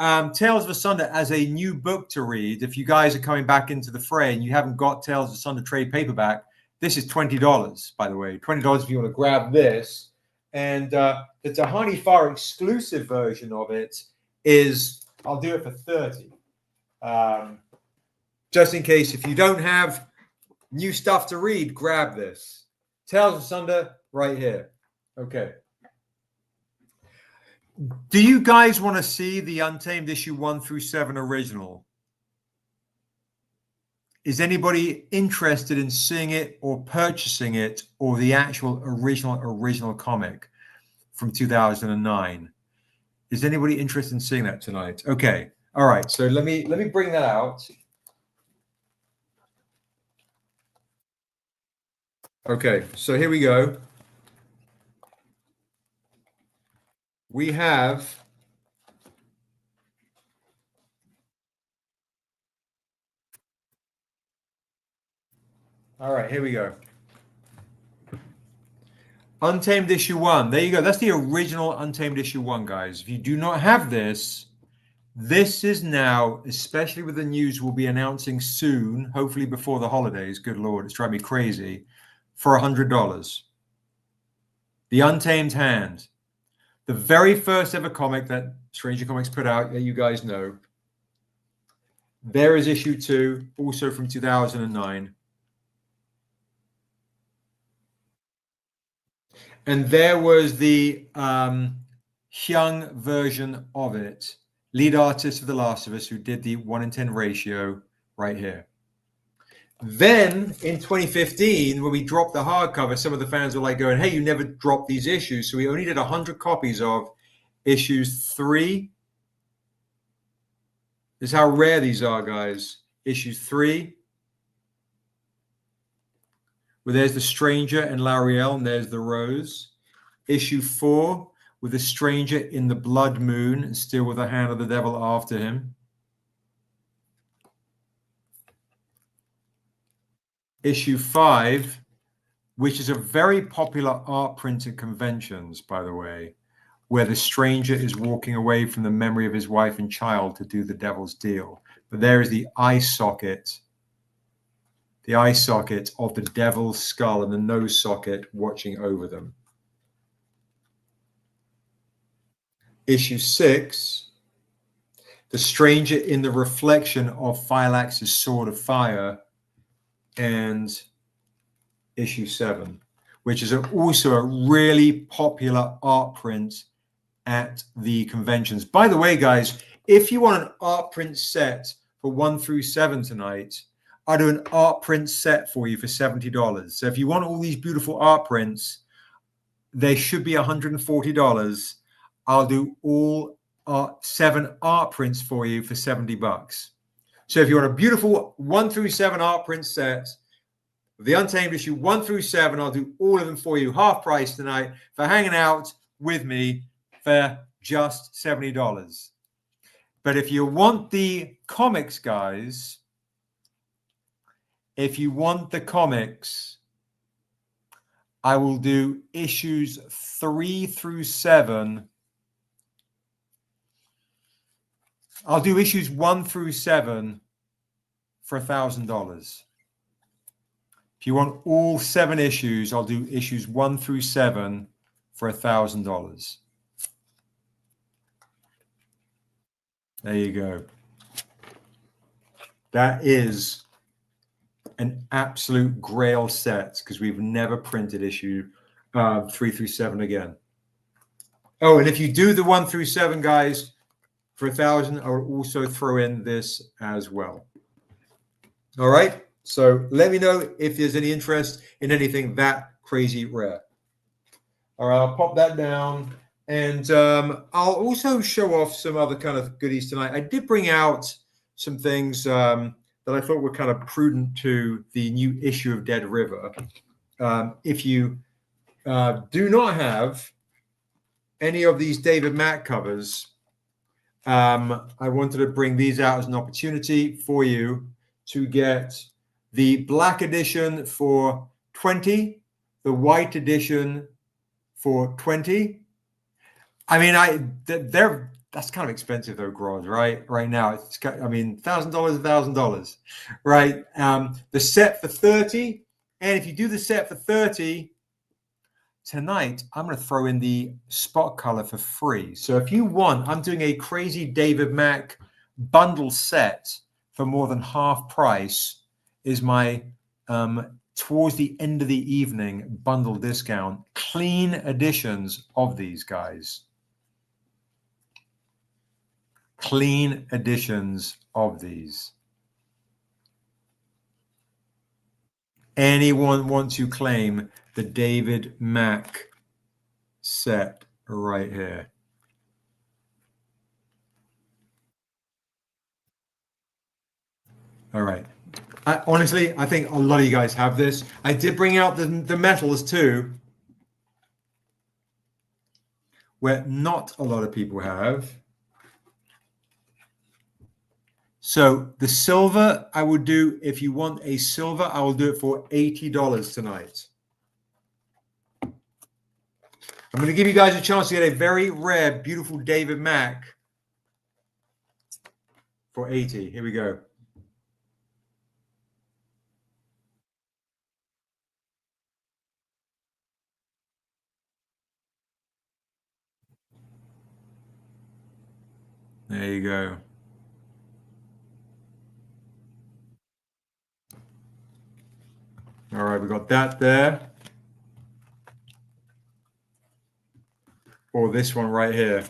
Tales of Asunder as a new book to read, if you guys are coming back into the fray and you haven't got Tales of Asunder trade paperback, this is $20, by the way. $20 if you want to grab this. And the Tahani Far exclusive version of it is, I'll do it for $30. Just in case, if you don't have new stuff to read, grab this. Tales of Asunder right here. Okay. Do you guys want to see the Untamed issue 1 through 7 original? Is anybody interested in seeing it or purchasing it, or the actual original comic from 2009? Is anybody interested in seeing that tonight? Okay. All right. So let me bring that out. Okay. So here we go. We have all right, here we go. Untamed issue 1. There you go. That's the original Untamed issue 1, guys. If you do not have this, this is now, especially with the news we'll be announcing soon, hopefully before the holidays. Good Lord, it's driving me crazy. For $100. The Untamed Hand. The very first ever comic that Stranger Comics put out that you guys know. There is issue 2, also from 2009. And there was the Hyung version of it. Lead artist of The Last of Us, who did the 1 in 10 ratio right here. Then in 2015, when we dropped the hardcover, some of the fans were like going, hey, you never dropped these issues. So we only did 100 copies of issues 3. This is how rare these are, guys. Issue 3. Well, there's the Stranger and L'Ariel, and there's the Rose. Issue 4, with the Stranger in the Blood Moon, and still with the hand of the devil after him. Issue 5, which is a very popular art print at conventions, by the way, where the Stranger is walking away from the memory of his wife and child to do the devil's deal. But there is the eye socket of the devil's skull and the nose socket watching over them. Issue 6, the Stranger in the reflection of Phylax's sword of fire, and issue 7, which is also a really popular art print at the conventions. By the way, guys, if you want an art print set for 1 through 7 tonight, I'll do an art print set for you for $70. So if you want all these beautiful art prints, they should be $140. I'll do all 7 art prints for you for $70. So if you want a beautiful 1 through 7 art print set, the Untamed issue 1 through 7, I'll do all of them for you, half price tonight, for hanging out with me for just $70. But if you want the comics, guys, if you want the comics, I will do issues 3 through 7. I'll do issues 1 through 7 for $1,000. If you want all 7 issues, I'll do issues 1 through 7 for $1,000. There you go. That is an absolute grail set, because we've never printed issue 3 through 7 again. Oh, and if you do the 1 through 7, guys, for $1,000, I will also throw in this as well. All right. So let me know if there's any interest in anything that crazy rare. All right, I'll pop that down. And I'll also show off some other kind of goodies tonight. I did bring out some things that I thought were kind of prudent to the new issue of Dead River. If you do not have any of these David Mack covers, I wanted to bring these out as an opportunity for you to get the black edition for $20, the white edition for $20. I mean, that's kind of expensive though, Groz, right? Right now, it's I mean, $1,000, right? The set for $30, and if you do the set for $30 tonight, I'm going to throw in the spot color for free. So if you want, I'm doing a crazy David Mack bundle set for more than half price. Is my towards the end of the evening bundle discount, clean editions of these guys. clean editions of these. Anyone want to claim the David Mack set right here? All right. Honestly, I think a lot of you guys have this. I did bring out the metals too, where not a lot of people have. So the silver, I would do, if you want a silver, I will do it for $80 tonight. I'm going to give you guys a chance to get a very rare, beautiful David Mack for 80. Here we go. There you go. All right, we got that there. Or this one right here.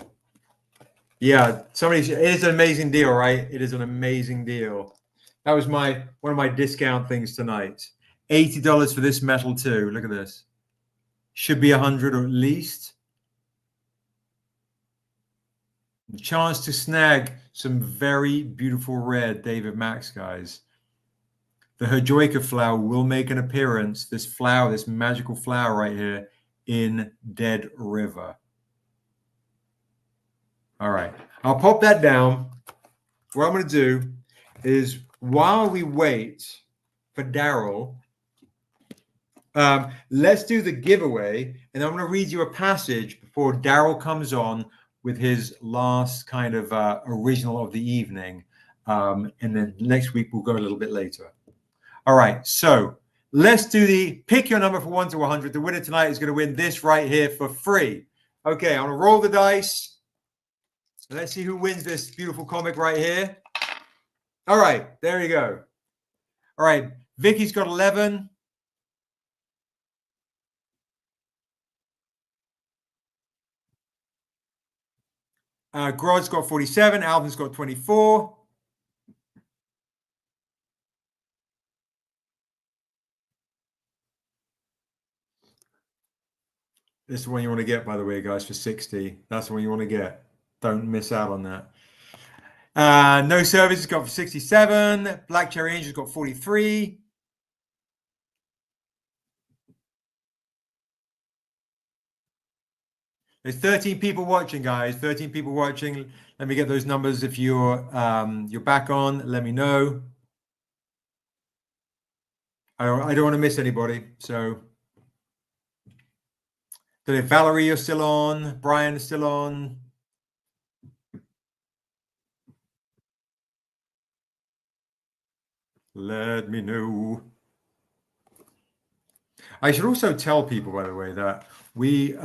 Yeah, it is an amazing deal, right? It is an amazing deal. That was one of my discount things tonight. $80 for this metal too. Look at this. Should be 100 or at least. A chance to snag some very beautiful rare David Max, guys. The Herjoica flower will make an appearance. This flower, this magical flower right here in Dead River. All right, I'll pop that down. What I'm going to do is, while we wait for Daryl, let's do the giveaway, and I'm going to read you a passage before Daryl comes on with his last kind of original of the evening, and then next week we'll go a little bit later. All right, so let's do the pick your number from 1 to 100. The winner tonight is going to win this right here for free. Okay, I'm going to roll the dice. Let's see who wins this beautiful comic right here. All right, there you go. All right, Vicky's got 11. Grod's got 47. Alvin's got 24. This is the one you want to get, by the way, guys, for 60. That's the one you want to get. Don't miss out on that. No Service has got 67. Black Cherry Angel's got 43. There's 13 people watching, guys. 13 people watching. Let me get those numbers. If you're back on, let me know. I don't want to miss anybody. So, Valerie, you're still on. Brian is still on. Let me know. I should also tell people, by the way, that we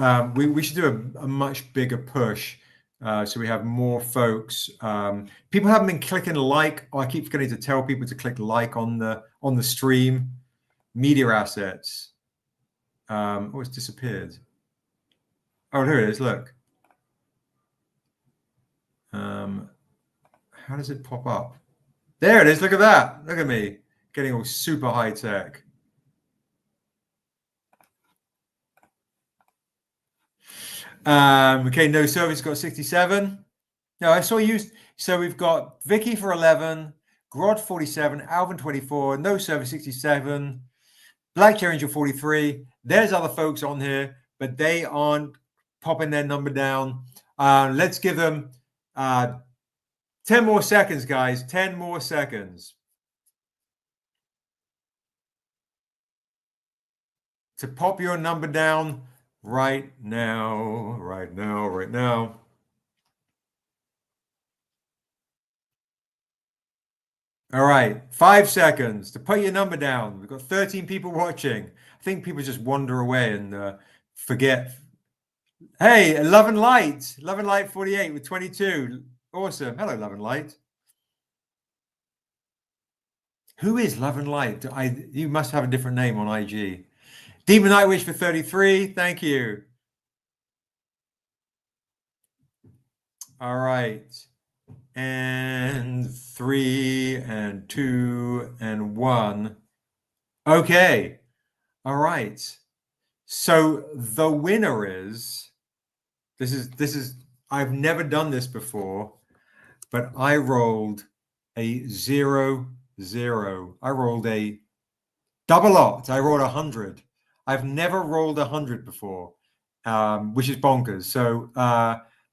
should do a much bigger push, so we have more folks. People haven't been clicking like. Oh, I keep forgetting to tell people to click like on the stream. Media assets. Oh, it's disappeared. Oh, here it is. Look. How does it pop up? There it is. Look at that. Look at me getting all super high tech. Okay, No Service got 67. No, I saw you. So we've got Vicky for 11, Grod 47, Alvin 24, No Service 67, Black Cherry Angel 43. There's other folks on here, but they aren't popping their number down. Let's give them 10 more seconds, guys. 10 more seconds to pop your number down right now, right now, right now. All right, 5 seconds to put your number down. We've got 13 people watching. I think people just wander away and forget. Hey, Love and Light 48 with 22. Awesome. Hello, Love and Light. Who is Love and Light? You must have a different name on IG. Demon Nightwish for 33. Thank you. All right. and 3 and 2 and 1. Okay. All right. So the winner is this is I've never done this before, but I rolled a 0-0. I rolled a double lot. I rolled 100. I've never rolled 100 before, which is bonkers. So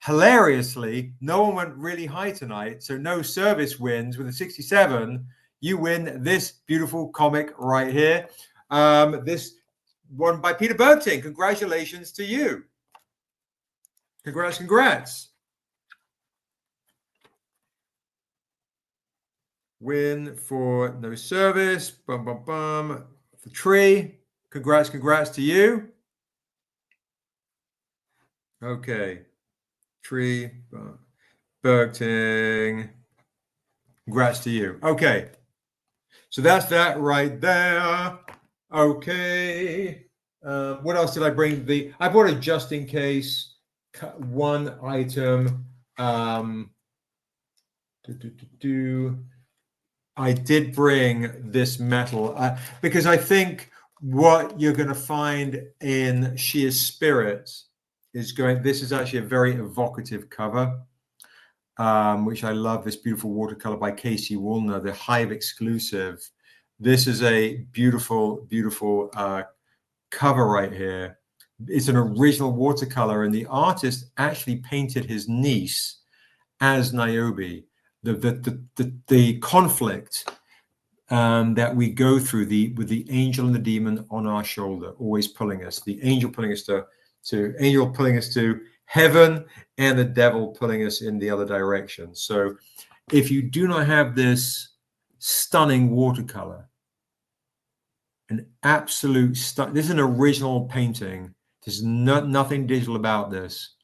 hilariously, no one went really high tonight. So no service wins with a 67. You win this beautiful comic right here. This one by Peter Bergting. Congratulations to you. Congrats. Win for no service. Bum, bum, bum. For Tree. Congrats to you. Okay. Tree. Bergting. Congrats to you. Okay. So that's that right there. Okay. What else did I bring? I bought a just in case one item. I did bring this metal because I think what you're going to find in Sheer Spirit is this is actually a very evocative cover, which I love. This beautiful watercolor by Casey Woolner, the Hive exclusive. This is a beautiful cover right here. It's an original watercolor, and the artist actually painted his niece as Niobe. The conflict that we go through with the angel and the demon on our shoulder, always pulling us. The angel pulling us to heaven, and the devil pulling us in the other direction. So, if you do not have this stunning watercolor, an absolute this is an original painting. There's nothing digital about this.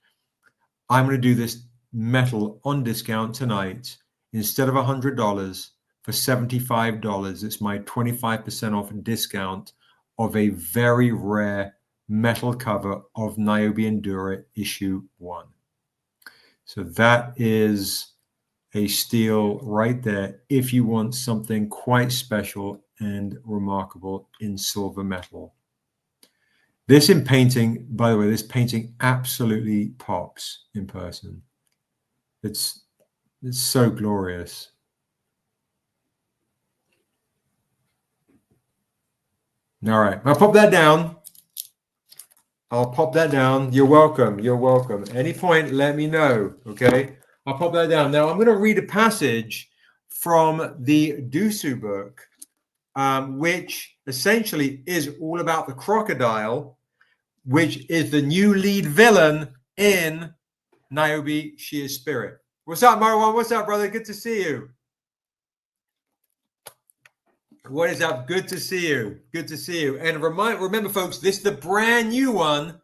I'm going to do this metal on discount tonight. Instead of $100 for $75, it's my 25% off discount of a very rare metal cover of Niobe Endura issue 1. So that is a steal right there if you want something quite special and remarkable in silver metal. This in painting, by the way, this painting absolutely pops in person. It's so glorious. All right, I'll pop that down. You're welcome. Any point, let me know, okay? I'll pop that down. Now, I'm going to read a passage from the Dusu book, which essentially is all about the crocodile, which is the new lead villain in Niobe Sheer Spirit. What's up, Marwan? What's up, brother? Good to see you. What is up? Good to see you. And remember, folks, this is the brand new one.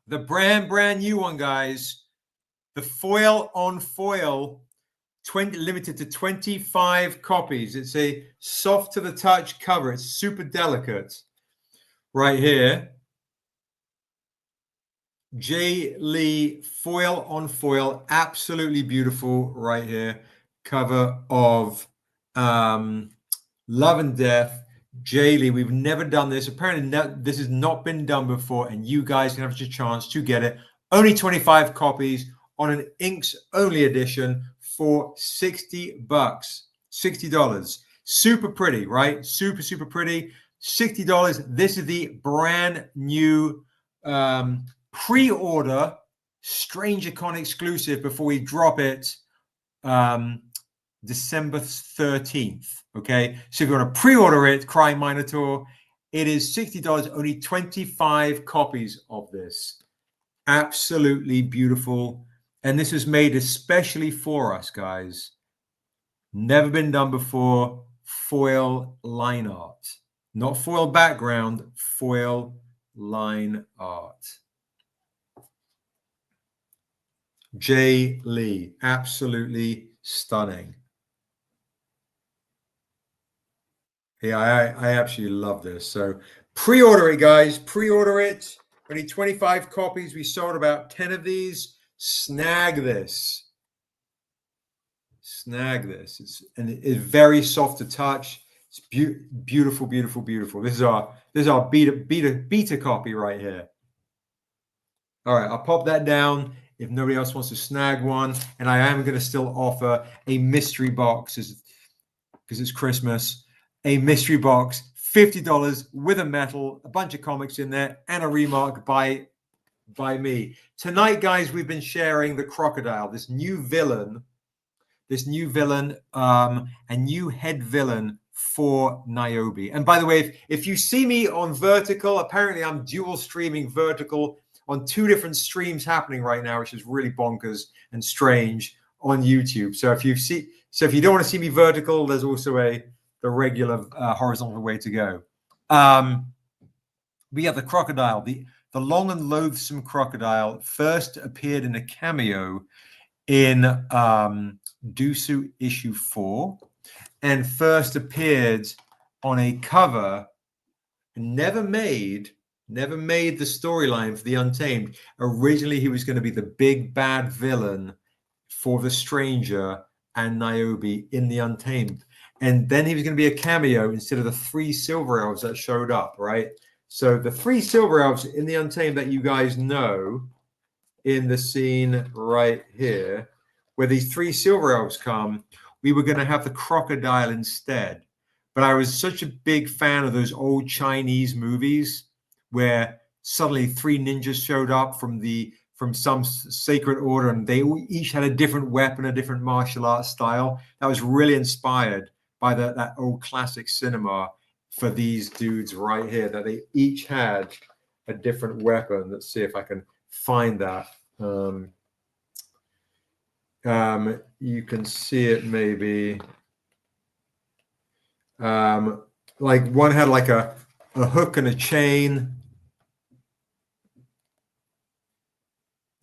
The brand new one, guys. The foil on foil, limited to 25 copies. It's a soft to the touch cover. It's super delicate. Right here. J. Lee foil on foil, absolutely beautiful right here. Cover of Love and Death. J. Lee, we've never done this. Apparently, this has not been done before, and you guys can have a chance to get it. Only 25 copies on an inks only edition for $60. $60. Super pretty, right? Super pretty. $60. This is the brand new pre-order Stranger Con exclusive before we drop it December 13th. Okay, so if you want to pre-order it, Crying Minotaur, it is $60, only 25 copies of this. Absolutely beautiful. And this is made especially for us, guys. Never been done before. Foil line art. Not foil background, foil line art. J. Lee, absolutely stunning. Yeah, I absolutely love this. So pre-order it, guys. Pre-order it. Only 25 copies. We sold about 10 of these. Snag this. snag this. It's very soft to touch. It's beautiful, beautiful, beautiful. This is our beta copy right here. All right, I'll pop that down if nobody else wants to snag one. And I am going to still offer a mystery box because it's Christmas. A mystery box, $50 with a medal, a bunch of comics in there, and a remark by me. Tonight, guys, we've been sharing the Crocodile, this new villain, a new head villain for Niobe. And by the way, if you see me on Vertical, apparently I'm dual streaming Vertical on 2 different streams happening right now, which is really bonkers and strange on YouTube. So if you don't want to see me Vertical, there's also the regular horizontal way to go. We have the Crocodile, the long and loathsome Crocodile, first appeared in a cameo in Dusu issue 4, and first appeared on a cover, never made the storyline for the Untamed. Originally, he was going to be the big bad villain for the Stranger and Niobe in the Untamed. And then he was going to be a cameo instead of the 3 Silver Elves that showed up, right? So the 3 Silver Elves in the Untamed that you guys know in the scene right here, where these 3 Silver Elves come, we were going to have the Crocodile instead. But I was such a big fan of those old Chinese movies where suddenly 3 ninjas showed up from some sacred order, and they each had a different weapon, a different martial arts style. That was really inspired by that old classic cinema for these dudes right here, that they each had a different weapon. Let's see if I can find that. You can see it maybe. Like one had like a hook and a chain.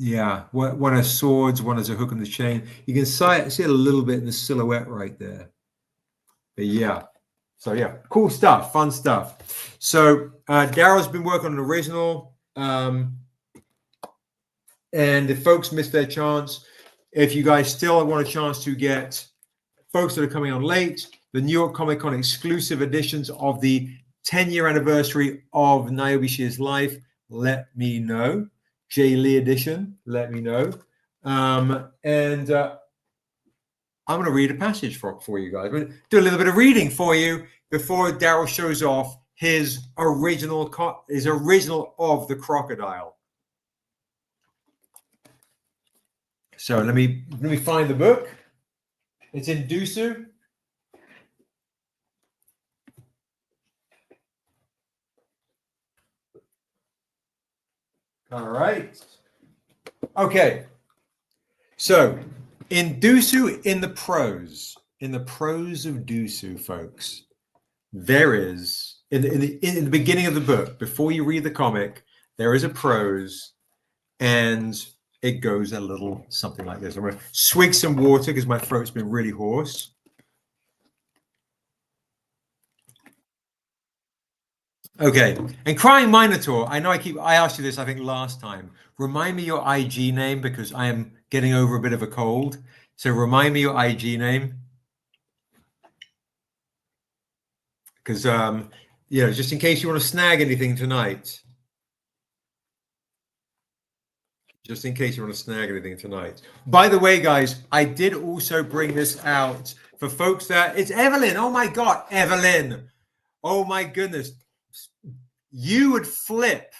Yeah, one has swords, one has a hook and the chain. You can see it a little bit in the silhouette right there. But yeah, so yeah, cool stuff, fun stuff. So Daryl's been working on an original, and if folks missed their chance, if you guys still want a chance to get folks that are coming on late, the New York Comic Con exclusive editions of the 10-year anniversary of Niobe Shear's life, let me know. Jay Lee edition, let me know. And I'm going to read a passage for you guys. I'm going to do a little bit of reading for you before Daryl shows off his original of the Crocodile. So let me find the book. It's in Dusu. All right. Okay. So in Dusu, in the prose of Dusu, folks, there is in the beginning of the book, before you read the comic, there is a prose, and it goes a little something like this. I'm going to swig some water because my throat's been really hoarse. Okay, and Crying Minotaur, I know I asked you this, I think, last time. Remind me your IG name because I am getting over a bit of a cold. So remind me your IG name. Because, just in case you want to snag anything tonight. Just in case you want to snag anything tonight. By the way, guys, I did also bring this out for folks that... It's Evelyn. Oh, my God, Evelyn. Oh, my goodness. You would flip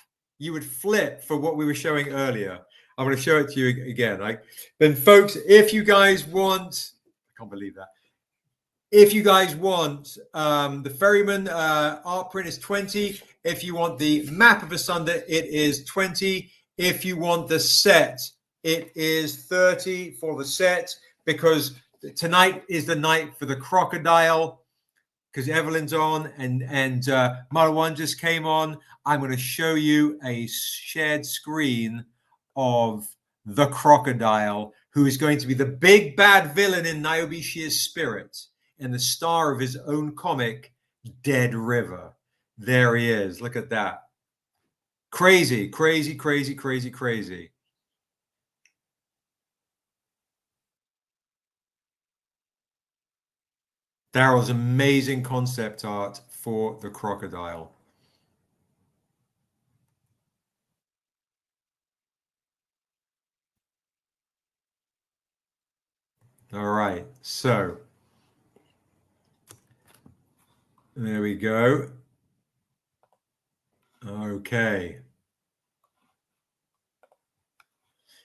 for what we were showing earlier. I'm going to show it to you again. Then, folks, if you guys want, I can't believe that. If you guys want the Ferryman art print is 20. If you want the Map of Asunder, it is 20. If you want the set, it is 30 for the set, because tonight is the night for the Crocodile. Because Evelyn's on and Marwan just came on. I'm going to show you a shared screen of the Crocodile, who is going to be the big bad villain in Niobe Shear's spirit and the star of his own comic, Dead River. There he is. Look at that. Crazy, crazy, crazy, crazy, crazy. Daryl's amazing concept art for the crocodile. All right, so there we go. Okay.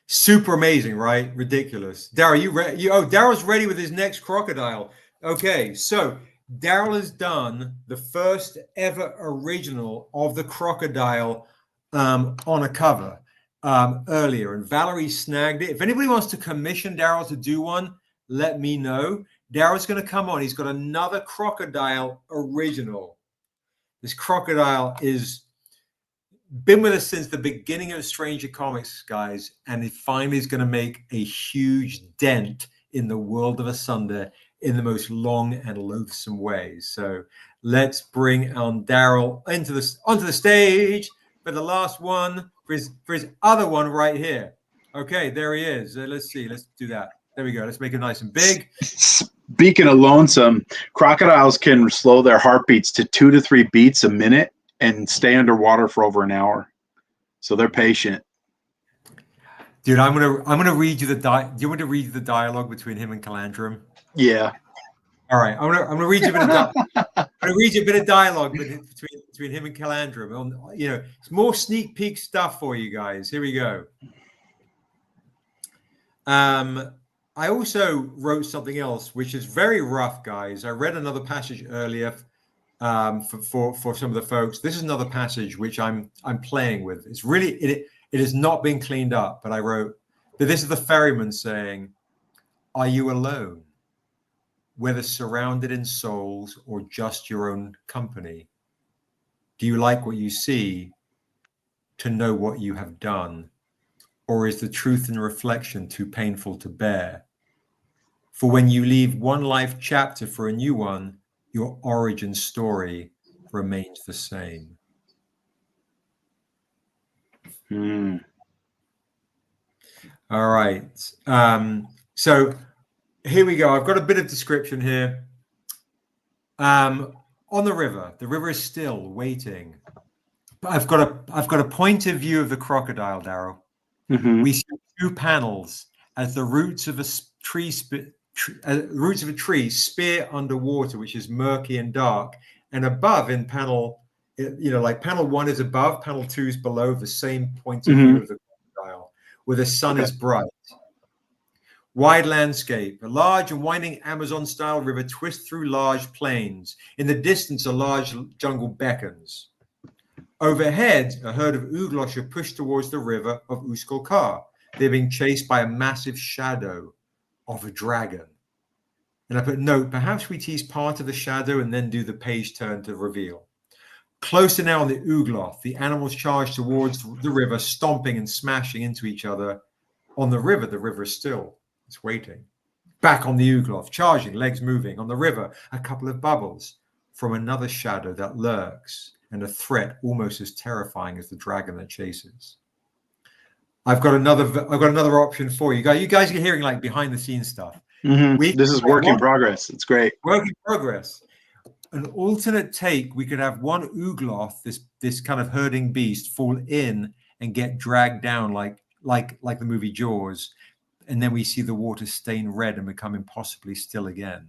Super amazing, right? Ridiculous. Daryl, you ready? Oh, Daryl's ready with his next crocodile. Okay, so Daryl has done the first ever original of the crocodile on a cover earlier, and Valerie snagged it. If anybody wants to commission Daryl to do one, let me know. Daryl's going to come on. He's got another crocodile original. This crocodile is been with us since the beginning of Stranger Comics, guys, and it finally is going to make a huge dent in the world of Asunder in the most long and loathsome way. So let's bring on Daryl onto the stage for the last one, for his other one right here. Okay, there he is. Let's see. Let's do that. There we go. Let's make it nice and big. Speaking of lonesome, crocodiles can slow their heartbeats to 2 to 3 beats a minute and stay underwater for over an hour. So they're patient. Dude, I'm gonna read you the do you want me to read you the dialogue between him and Calandrum? Yeah. All right, I'm gonna read you a bit of dialogue between him and Calandrum. On, it's more sneak peek stuff for you guys. Here we go. I also wrote something else which is very rough, guys. I read another passage earlier for some of the folks. This is another passage which I'm playing with. It's really it has not been cleaned up, but I wrote that this is the ferryman saying, "Are you alone? Whether surrounded in souls or just your own company? Do you like what you see to know what you have done? Or is the truth and reflection too painful to bear? For when you leave one life chapter for a new one, your origin story remains the same." All right. So here we go. I've got a bit of description here. On the river is still waiting. But I've got a point of view of the crocodile, Daryl. Mm-hmm. We see 2 panels as the roots of a tree spear underwater, which is murky and dark, and above in panel, like panel 1 is above, panel 2 is below, the same point of view of the crocodile, where the sun is bright. Wide landscape, a large and winding Amazon-style river twists through large plains. In the distance, a large jungle beckons. Overhead, a herd of Uglosh are pushed towards the river of Uskolkar. They're being chased by a massive shadow of a dragon. And I put, note, perhaps we tease part of the shadow and then do the page turn to reveal. Closer now on the Ugloth, the animals charge towards the river, stomping and smashing into each other. On the river is still. It's waiting. Back on the Ugloth, charging, legs moving. On the river, a couple of bubbles from another shadow that lurks, and a threat almost as terrifying as the dragon that chases. I've got another option for you guys. You guys are hearing like behind the scenes stuff. Mm-hmm. This is work in progress. It's great. Work in progress. An alternate take, we could have one Ugloth, this kind of herding beast, fall in and get dragged down like the movie Jaws, and then we see the water stain red and become impossibly still again.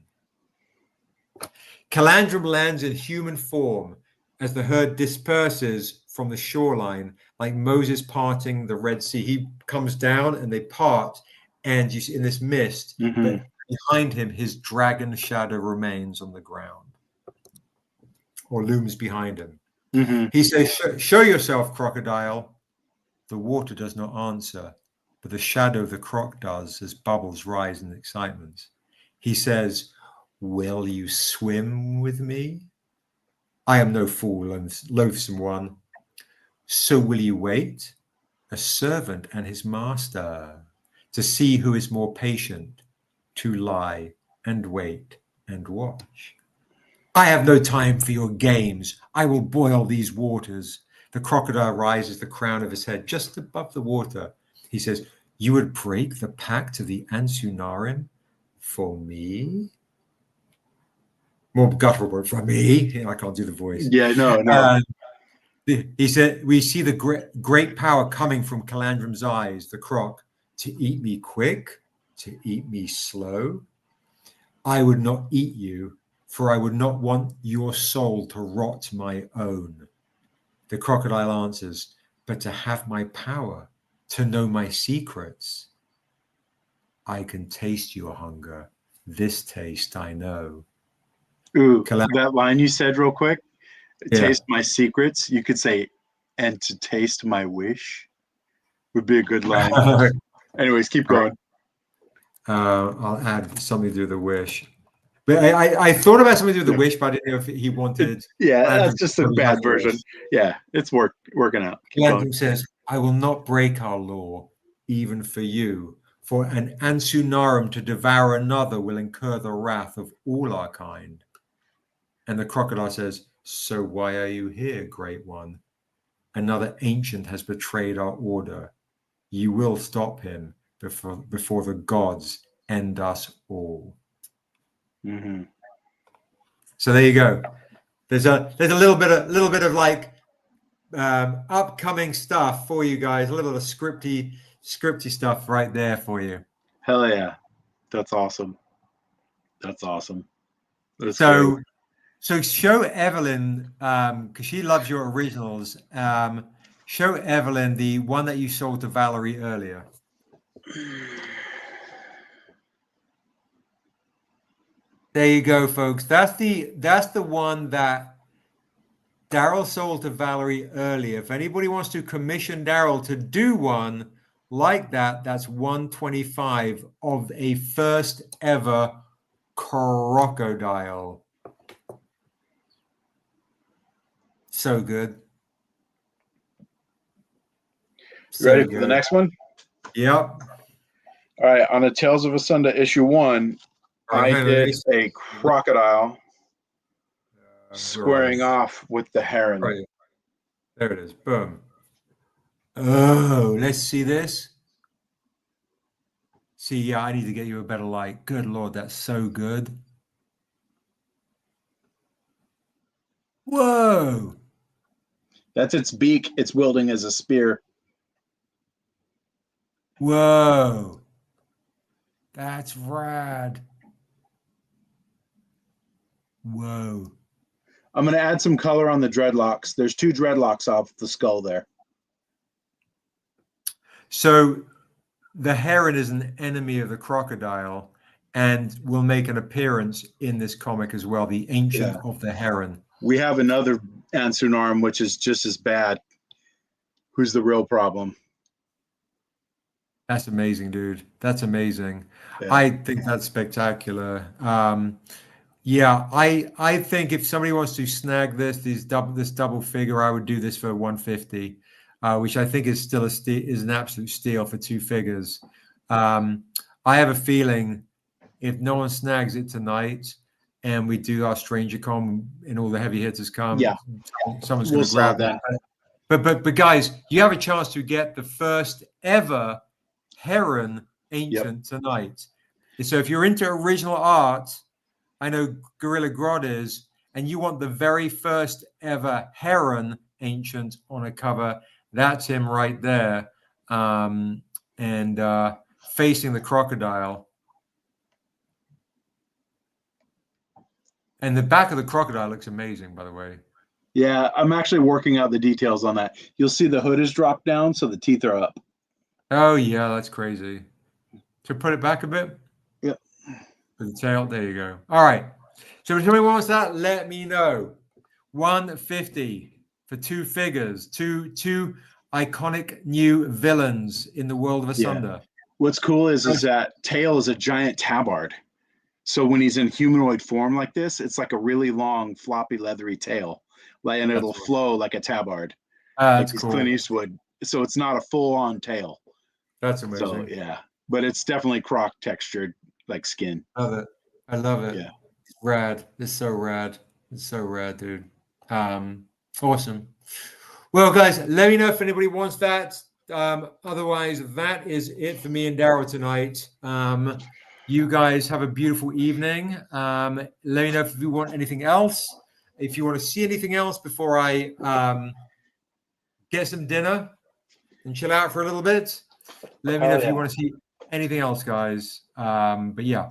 Calandrum lands in human form as the herd disperses from the shoreline, like Moses parting the Red Sea. He comes down and they part, and you see in this mist, but behind him, his dragon shadow remains on the ground, or looms behind him. He says, "Show yourself, crocodile." The water does not answer, but the shadow of the croc does as bubbles rise in excitement. He says, "Will you swim with me? I am no fool and loathsome one. So will you wait, a servant and his master, to see who is more patient, to lie and wait and watch? I have no time for your games. I will boil these waters." The crocodile rises the crown of his head just above the water. He says, "You would break the pact of the Ansunarim for me?" more guttural word from me. I can't do the voice. Yeah, no. He said, we see the great power coming from Calandrum's eyes, the croc, to eat me quick, to eat me slow. I would not eat you, for I would not want your soul to rot my own. The crocodile answers, but to have my power, to know my secrets. I can taste your hunger. This taste I know. Ooh, Calandrum, that line you said real quick, yeah. taste my secrets. You could say, and to taste my wish would be a good line. Anyways, keep going. I'll add something to do with the wish. But I thought about something to do with the wish, but I didn't know if he wanted. Yeah, Calandrum that's just a to be bad like version. this. Yeah, it's working out. Keep going. Calandrum says, I will not break our law, even for you. For an Ansunarum to devour another will incur the wrath of all our kind. And the crocodile says, so why are you here, great one? Another ancient has betrayed our order. You will stop him before the gods end us all. Mm-hmm. So there you go. There's a little bit of like upcoming stuff for you guys. A little of scripty stuff right there for you. Hell yeah, that's awesome. That's awesome. That's So great. so show Evelyn because she loves your originals. Show Evelyn the one that you sold to Valerie earlier. There you go, folks. That's the one that Daryl sold to Valerie earlier. If anybody wants to commission Daryl to do one like that, that's 125 of a first ever crocodile. So good. So Ready for good. the next one? Yep. All right, on a Tales of Asunda issue 1, I did a crocodile squaring off with the heron. Right. There it is. Boom. Oh, let's see this. See, yeah, I need to get you a better light. Good Lord, that's so good. Whoa. That's its beak. It's wielding as a spear. Whoa. That's rad. Whoa. I'm going to add some color on the dreadlocks. There's 2 dreadlocks off the skull there. So the heron is an enemy of the crocodile and will make an appearance in this comic as well, the Ancient of the Heron. We have another Ansunarum, which is just as bad. Who's the real problem? That's amazing, dude. That's amazing. Yeah. I think that's spectacular. Yeah, I think if somebody wants to snag this double figure, I would do this for 150, which I think is still is an absolute steal for 2 figures. I have a feeling if no one snags it tonight and we do our Stranger Con and all the heavy hitters come, Yeah, someone's going to grab that. But guys, you have a chance to get the first ever Heron Ancient tonight. So if you're into original art, I know Gorilla Grodd is, and you want the very first ever Heron Ancient on a cover, that's him right there, and facing the crocodile. And the back of the crocodile looks amazing, by the way. Yeah, I'm actually working out the details on that. You'll see the hood is dropped down, so the teeth are up. Oh, yeah, that's crazy. To put it back a bit? Yep. For the tail, there you go. All right. So if somebody wants that, let me know. 150 for 2 figures, two iconic new villains in the world of Asunda. Yeah. What's cool is that tail is a giant tabard. So when he's in humanoid form like this, it's like a really long, floppy, leathery tail, and it'll flow like a tabard. That's like cool. Clint Eastwood. So it's not a full-on tail. That's amazing. So yeah, but it's definitely croc textured, like skin. Love it. I love it. Yeah. Rad. It's so rad. It's so rad, dude. Awesome. Well, guys, let me know if anybody wants that. Otherwise, that is it for me and Daryl tonight. You guys have a beautiful evening. Let me know if you want anything else. If you want to see anything else before I get some dinner and chill out for a little bit, let me know if you want to see anything else, guys. But yeah,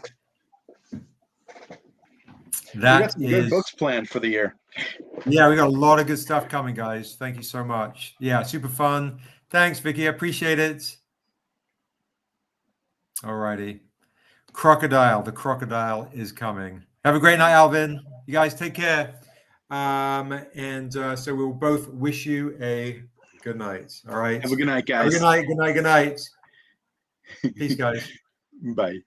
We got some that good is. books planned for the year. Yeah, we got a lot of good stuff coming, guys. Thank you so much. Yeah, super fun. Thanks, Vicky. I appreciate it. All righty. Crocodile. The crocodile is coming. Have a great night, Alvin. You guys take care. So we'll both wish you a good night. All right. Have a good night, Have a guys. good night. Good night. Good night. Peace, guys. Bye.